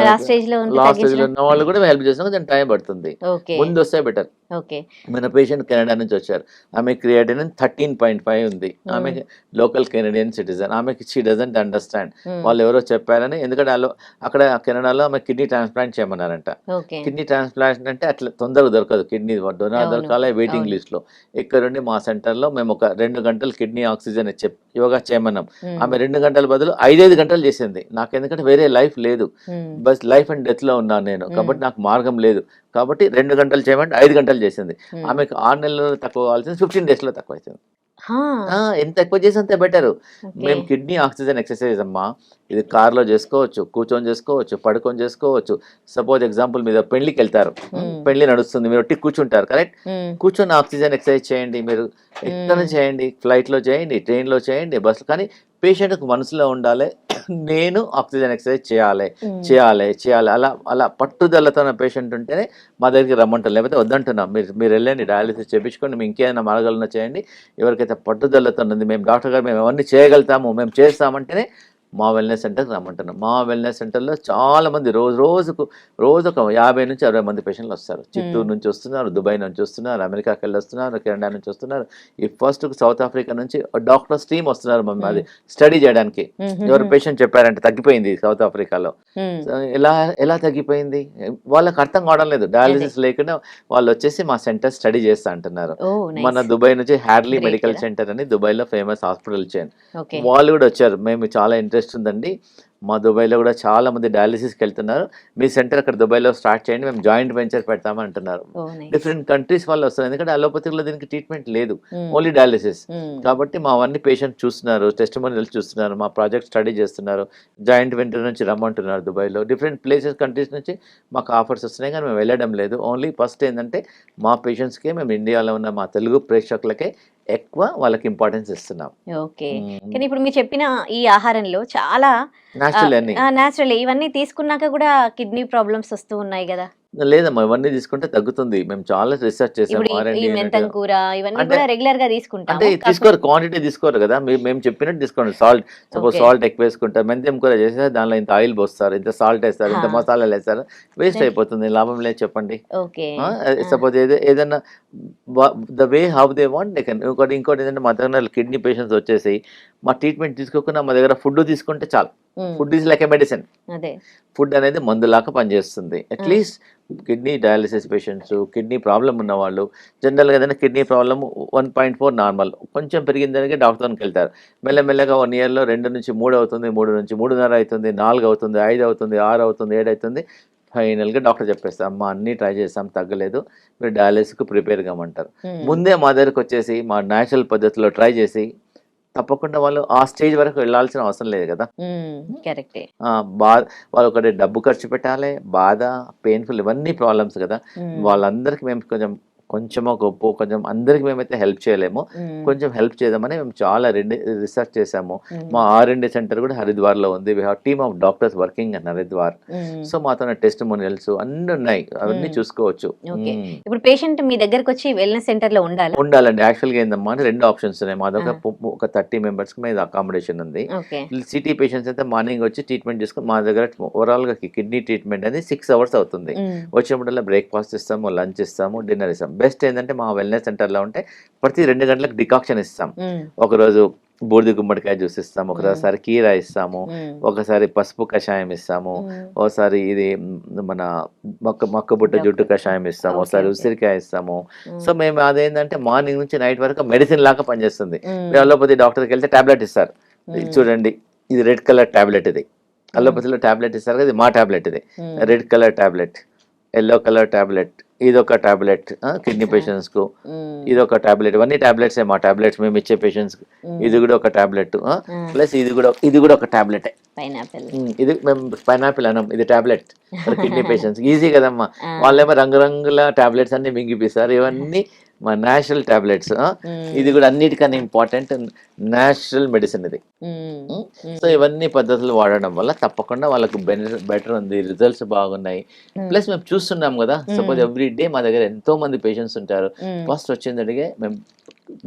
లాస్ట్ స్టేజ్ లో ఉన్న వాళ్ళు కూడా హెల్ప్ చేస్తాం, దాని టైం పడుతుంది, ముందు వస్తే బెటర్. మన పేషెంట్ కెనడా నుంచి వచ్చారు, ఆమె క్రియాటినిన్ 13.5 ఉంది, ఆమె లోకల్ కెనడియన్ సిటిజన్, ఆమెకి షీ డజంట్ అండర్స్టాండ్, వాళ్ళు ఎవరో చెప్పారని. ఎందుకంటే అక్కడ కెనడాలో ఆమె కిడ్నీ ట్రాన్స్ప్లాంట్ చేయమన్నారంట. కిడ్నీ ట్రాన్స్ప్లాంట్ అంటే అట్లా తొందరగా దొరకదు, కిడ్నీ దొరకాలి వెయిటింగ్ లిస్ట్ లో. ఇక్కడ నుండి మా సెంటర్ లో మేము ఒక 2 గంటలు కిడ్నీ ఆక్సిజన్ యోగా చేయమన్నాం. ఆమె 2 గంటల బదులు 5 గంటలు చేసింది. నాకు ఎందుకంటే వేరే లైఫ్ లేదు, బస్ లైఫ్ అండ్ డెత్ లో ఉన్నాను నేను, కాబట్టి నాకు మార్గం లేదు, కాబట్టి 2 గంటలు చేయమంటే 5 గంటలు చేసింది. ఆమెకు 6 నెలల్లో తక్కువ కావాల్సింది 15 days లో తక్కువ అవుతుంది. ఎంత ఎక్కువ చేసి అంత బెటర్. మేము కిడ్నీ ఆక్సిజన్ ఎక్సర్సైజ్ అమ్మా, ఇది కార్లో చేసుకోవచ్చు, కూర్చొని చేసుకోవచ్చు, పడుకొని చేసుకోవచ్చు. సపోజ్ ఎగ్జాంపుల్ మీద పెళ్లికి వెళ్తారు, పెళ్లి నడుస్తుంది, మీరు ఒట్టి కూర్చుంటారు, కరెక్ట్, కూర్చొని ఆక్సిజన్ ఎక్సర్సైజ్ చేయండి. మీరు ఎక్కడ చేయండి, ఫ్లైట్లో చేయండి, ట్రైన్లో చేయండి, బస్సులో, కానీ పేషెంట్కి మనసులో ఉండాలి నేను ఆక్సిజన్ ఎక్సర్సైజ్ చేయాలి చేయాలి చేయాలి, అలా అలా పట్టుదలతో పేషెంట్ ఉంటేనే మా దగ్గరికి రమ్మంటారు, లేకపోతే వద్దంటున్నాం. మీరు వెళ్ళండి, డయాలిసిస్ చేయించుకోండి, మేము ఇంకేమైనా మార్గాలను చేయండి. ఎవరికైతే పట్టుదలతో ఉంది, మేము డాక్టర్ గారు మేము అవన్నీ చేయగలుగుతాము, మేము చేస్తామంటేనే మా వెల్నెస్ సెంటర్కి రమ్మంటున్నాం. మా వెల్నెస్ సెంటర్లో చాలామంది రోజుకు ఒక 50 నుంచి 60 మంది పేషెంట్లు వస్తారు. చిత్తూరు నుంచి వస్తున్నారు, దుబాయ్ నుంచి వస్తున్నారు, అమెరికాకి వెళ్ళి వస్తున్నారు, కెనడా నుంచి వస్తున్నారు, ఈ ఫస్ట్ సౌత్ ఆఫ్రికా నుంచి డాక్టర్స్ టీమ్ వస్తున్నారు అది స్టడీ చేయడానికి. ఎవరు పేషెంట్ చెప్పారంటే తగ్గిపోయింది సౌత్ ఆఫ్రికాలో. ఎలా తగ్గిపోయింది వాళ్ళకి అర్థం కావడం లేదు. డయాలిసిస్ లేకుండా వాళ్ళు వచ్చేసి మా సెంటర్ స్టడీ చేస్తా అంటున్నారు. మన దుబాయ్ నుంచి హ్యాడ్లీ మెడికల్ సెంటర్ అని దుబాయ్లో ఫేమస్ హాస్పిటల్ చైన్, వాళ్ళు కూడా వచ్చారు. మేము చాలా ఇంట్రెస్ట్ ఉందండి, మా దుబాయ్లో కూడా చాలా మంది డయాలిసిస్కి వెళ్తున్నారు, మీ సెంటర్ అక్కడ దుబాయ్లో స్టార్ట్ చేయండి, మేము జాయింట్ వెంచర్ పెడతామని అంటున్నారు. డిఫరెంట్ కంట్రీస్ వాళ్ళు వస్తారు, ఎందుకంటే అలోపతిలో దీనికి ట్రీట్మెంట్ లేదు, ఓన్లీ డయాలిసిస్. కాబట్టి మా అన్ని పేషెంట్ చూస్తున్నారు, టెస్టిమోనియల్స్ చూస్తున్నారు, మా ప్రాజెక్ట్ స్టడీ చేస్తున్నారు, జాయింట్ వెంచర్ నుంచి రమ్మంటున్నారు దుబాయ్లో. డిఫరెంట్ ప్లేసెస్ కంట్రీస్ నుంచి మాకు ఆఫర్స్ వస్తున్నాయి, కానీ మేము వెళ్ళడం లేదు. ఓన్లీ ఫస్ట్ ఏంటంటే మా పేషెంట్స్కే, మేము ఇండియాలో ఉన్న మా తెలుగు ప్రేక్షకులకే ఎక్కువ వాళ్ళకి ఇంపార్టెన్స్ ఇస్తున్నాం. ఓకే, కానీ ఇప్పుడు మీరు చెప్పిన ఈ ఆహారంలో చాలా న్యాచురల్, ఇవన్నీ తీసుకున్నాక కూడా కిడ్నీ ప్రాబ్లమ్స్ వస్తూ ఉన్నాయి కదా? లేదమ్మా, ఇవన్నీ తీసుకుంటే తగ్గుతుంది. మేము చాలా రీసెర్చ్ చేసాం. మెంతం కూర ఇవన్నీ కూడా రెగ్యులర్ గా తీసుకుంటాం. అంటే తీసుకోరు, క్వాంటిటీ తీసుకోరు కదా, మేము చెప్పినట్టు తీసుకోండి. సాల్ట్, సపోజ్ సాల్ట్ ఎక్కువ వేసుకుంటారు, మెంతం కూర చేస్తే దానిలో ఇంత ఆయిల్ పోస్తారు, ఇంత సాల్ట్ వేస్తారు, ఇంత మసాలాలు వేస్తారు, వేస్ట్ అయిపోతుంది, లాభం లేదు చెప్పండి. సపోజ్ ఏదైనా the way how they want they can. ఇంకోటి ఏంటంటే మా దగ్గర కిడ్నీ పేషెంట్స్ వచ్చేసి మా ట్రీట్మెంట్ తీసుకోకుండా మా దగ్గర ఫుడ్ తీసుకుంటే చాలు. Food is like a medicine. Food అనేది మందులాగా పనిచేస్తుంది. At least kidney dialysis patients, kidney problem ఉన్న వాళ్ళు, జనరల్గా ఏదైనా కిడ్నీ ప్రాబ్లమ్ 1.4 నార్మల్, కొంచెం పెరిగిందానికి డాక్టర్కి వెళ్తారు. మెల్లమెల్లగా 1 yearలో 2 నుంచి 3 అవుతుంది, 3 నుంచి 3.5 అవుతుంది, 4 అవుతుంది, 5 అవుతుంది, 6 అవుతుంది, 7 అవుతుంది. ఫైనల్గా డాక్టర్ చెప్పేస్తాం, అమ్మ అన్నీ ట్రై చేస్తాం తగ్గలేదు, మీరు డయాలిసిస్కి ప్రిపేర్ కామంటారు. ముందే మా దగ్గరకు వచ్చేసి మా న్యాచురల్ పద్ధతిలో ట్రై చేసి తప్పకుండా వాళ్ళు ఆ స్టేజ్ వరకు వెళ్ళాల్సిన అవసరం లేదు కదా. కరెక్టే. వాళ్ళు ఒకటి డబ్బు ఖర్చు పెట్టాలి, బాధ, పెయిన్ఫుల్, ఇవన్నీ ప్రాబ్లమ్స్ కదా. వాళ్ళందరికీ మేము కొంచెమో గొప్ప కొంచెం అందరికి మేమైతే హెల్ప్ చేయలేము, కొంచెం హెల్ప్ చేద్దామని మేము చాలా రీసెర్చ్ చేసాము. మా R&D సెంటర్ కూడా హరిద్వార్లో ఉంది. We have team of doctors working in Haridwar. So మాతో టెస్టిమోనియల్స్ అన్ని ఉన్నాయి, అవన్నీ చూసుకోవచ్చు. ఇప్పుడు పేషెంట్ మీ దగ్గరకు వచ్చి వెల్నెస్ సెంటర్ లో ఉండాలండి. యాక్చువల్గా ఏందమ్మా అంటే 2 ఆప్షన్స్ ఉన్నాయి. మా దగ్గర ఒక 30 members మీద అకామిడేషన్ ఉంది. సిటీ పేషెంట్స్ అయితే మార్నింగ్ వచ్చి ట్రీట్మెంట్ చేసుకుని, మా దగ్గర ఓవరాల్ గా కిడ్నీ ట్రీట్మెంట్ అనేది 6 hours అవుతుంది. వచ్చినప్పుడల్లా బ్రేక్ఫాస్ట్ ఇస్తాము, లంచ్ ఇస్తాము, డిన్నర్ ఇస్తాము. బెస్ట్ ఏంటంటే మా వెల్నెస్ సెంటర్లో ఉంటే ప్రతి 2 గంటలకు డికాక్షన్ ఇస్తాం. ఒకరోజు బూడిద గుమ్మడికాయ జ్యూస్ ఇస్తాము, ఒకసారి కీరా ఇస్తాము, ఒకసారి పసుపు కషాయం ఇస్తాము, ఒకసారి ఇది మన మొక్కబుట్ట జుట్టు కషాయం ఇస్తాము, ఒకసారి ఉసిరికాయ ఇస్తాము. సో మేము అదేంటంటే మార్నింగ్ నుంచి నైట్ వరకు మెడిసిన్ లాగా పనిచేస్తుంది. అలోపతి డాక్టర్కి వెళ్తే టాబ్లెట్ ఇస్తారు, చూడండి ఇది రెడ్ కలర్ టాబ్లెట్, ఇది అలోపతిలో టాబ్లెట్ ఇస్తారు కదా, ఇది మా టాబ్లెట్, ఇది red colour tablet, yellow colour tablet, ఇదొక టాబ్లెట్ కిడ్నీ పేషెంట్స్ కు, ఇదొక టాబ్లెట్, ఇవన్నీ టాబ్లెట్స్ మా టాబ్లెట్స్ మేము ఇచ్చే పేషెంట్స్ కు. ఇది కూడా ఒక టాబ్లెట్, ప్లస్ ఇది కూడా ఒక టాబ్లెట్. ఇది మేము పైనాపిల్ అనం, ఇది టాబ్లెట్ కిడ్నీ పేషెంట్స్. ఈజీ కదమ్మా, వాళ్ళేమో రంగురంగుల టాబ్లెట్స్ అన్ని మింగిపిస్తారు, ఇవన్నీ మా నేచురల్ టాబ్లెట్స్. ఇది కూడా అన్నిటికన్నా ఇంపార్టెంట్ నేచురల్ మెడిసిన్ ఇది. సో ఇవన్నీ పద్ధతులు వాడడం వల్ల తప్పకుండా వాళ్ళకు బెటర్ ఉంది, రిజల్ట్స్ బాగున్నాయి. ప్లస్ మేము చూస్తున్నాం కదా, సపోజ్ ఎవ్రీ డే మా దగ్గర ఎంతో మంది పేషెంట్స్ ఉంటారు. ఫస్ట్ వచ్చింది అడిగే మేము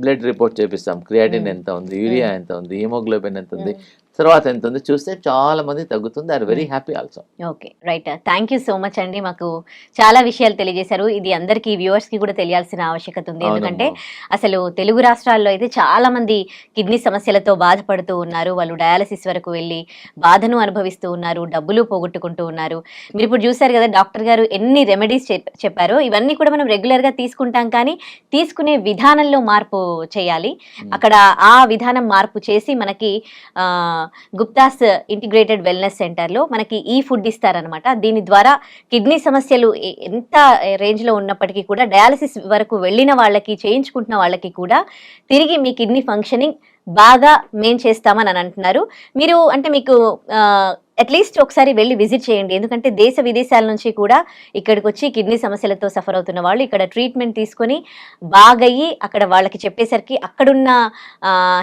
బ్లడ్ రిపోర్ట్ చేపిస్తాం, క్రియాటిన్ ఎంత ఉంది, యూరియా ఎంత ఉంది, హిమోగ్లోబిన్ ఎంత ఉంది, తర్వాత ఎంత ఉంది చూస్తే చాలా మంది తగ్గుతుంది. Are very happy also. Okay, right. Thank you so much అండి. మాకు చాలా విషయాలు తెలియజేశారు. ఇది అందరికీ వ్యూవర్స్కి కూడా తెలియాల్సిన ఆవశ్యకత ఉంది. ఎందుకంటే అసలు తెలుగు రాష్ట్రాల్లో అయితే చాలా మంది కిడ్నీ సమస్యలతో బాధపడుతూ ఉన్నారు. వాళ్ళు డయాలసిస్ వరకు వెళ్ళి బాధను అనుభవిస్తూ ఉన్నారు, డబ్బులు పోగొట్టుకుంటూ ఉన్నారు. మీరు ఇప్పుడు చూసారు కదా డాక్టర్ గారు ఎన్ని రెమెడీస్ చెప్పారో. ఇవన్నీ కూడా మనం రెగ్యులర్గా తీసుకుంటాం, కానీ తీసుకునే విధానంలో మార్పు చేయాలి. అక్కడ ఆ విధానం మార్పు చేసి మనకి గుప్తాస్ ఇంటిగ్రేటెడ్ వెల్నెస్ సెంటర్లో మనకి ఈ ఫుడ్ ఇస్తారనమాట. దీని ద్వారా కిడ్నీ సమస్యలు ఎంత రేంజ్లో ఉన్నప్పటికీ కూడా డయాలసిస్ వరకు వెళ్ళిన వాళ్ళకి, చేయించుకుంటున్న వాళ్ళకి కూడా తిరిగి మీ కిడ్నీ ఫంక్షనింగ్ బాగా మేం చేస్తామని అని అంటున్నారు. మీరు అంటే మీకు అట్లీస్ట్ ఒకసారి వెళ్ళి విజిట్ చేయండి. ఎందుకంటే దేశ విదేశాల నుంచి కూడా ఇక్కడికి వచ్చి కిడ్నీ సమస్యలతో సఫర్ అవుతున్న వాళ్ళు ఇక్కడ ట్రీట్మెంట్ తీసుకొని బాగయ్యి అక్కడ వాళ్ళకి చెప్పేసరికి అక్కడున్న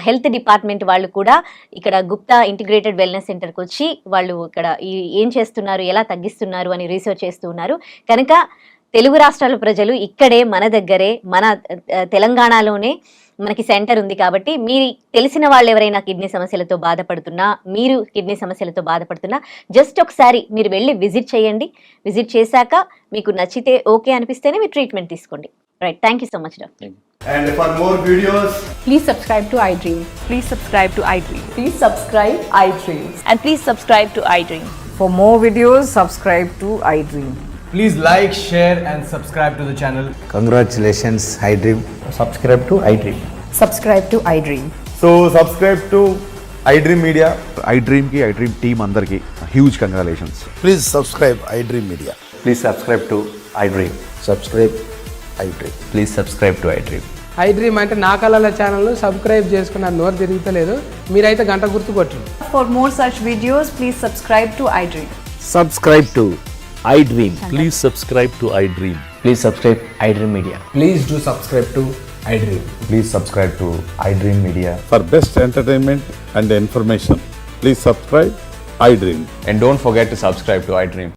హెల్త్ డిపార్ట్మెంట్ వాళ్ళు కూడా ఇక్కడ గుప్తా ఇంటిగ్రేటెడ్ వెల్నెస్ సెంటర్కి వచ్చి వాళ్ళు ఇక్కడ ఏం చేస్తున్నారు, ఎలా తగ్గిస్తున్నారు అని రీసెర్చ్ చేస్తున్నారు. కనుక తెలుగు రాష్ట్రాల ప్రజలు ఇక్కడే మన దగ్గరే, మన తెలంగాణలోనే మనకి సెంటర్ ఉంది. కాబట్టి మీరు తెలిసిన వాళ్ళు ఎవరైనా కిడ్నీ సమస్యలతో బాధపడుతున్నా, మీరు కిడ్నీ సమస్యలతో బాధపడుతున్నా, జస్ట్ ఒకసారి మీరు వెళ్ళి విజిట్ చేయండి. విజిట్ చేశాక మీకు నచ్చితే ఓకే అనిపిస్తేనే మీరు ట్రీట్మెంట్ తీసుకోండి. Right, thank you so much doctor. And for more videos, Please subscribe to iDream. Please subscribe to iDream. Please subscribe iDream. And please subscribe to iDream. For more videos, subscribe to iDream. please like, share and subscribe to the channel. Congratulations, iDream. Subscribe to iDream. Subscribe to iDream. So subscribe to iDream Media. iDream ki iDream team andarki huge congratulations. Please subscribe iDream Media. Please subscribe to iDream. Subscribe iDream. Please subscribe to iDream. iDream అంటే నా కళల ఛానల్ సబ్స్క్రైబ్ చేసుకున్న నోరు తిరుగుతలేదు. మీరైతే గంట గుర్తు కొట్టండి. For more such videos, please subscribe to iDream. Subscribe to iDream. Please subscribe to iDream. Please subscribe iDream Media. Please do subscribe to iDream. Please subscribe to iDream Media. For best entertainment and information, please subscribe iDream. And don't forget to subscribe to iDream.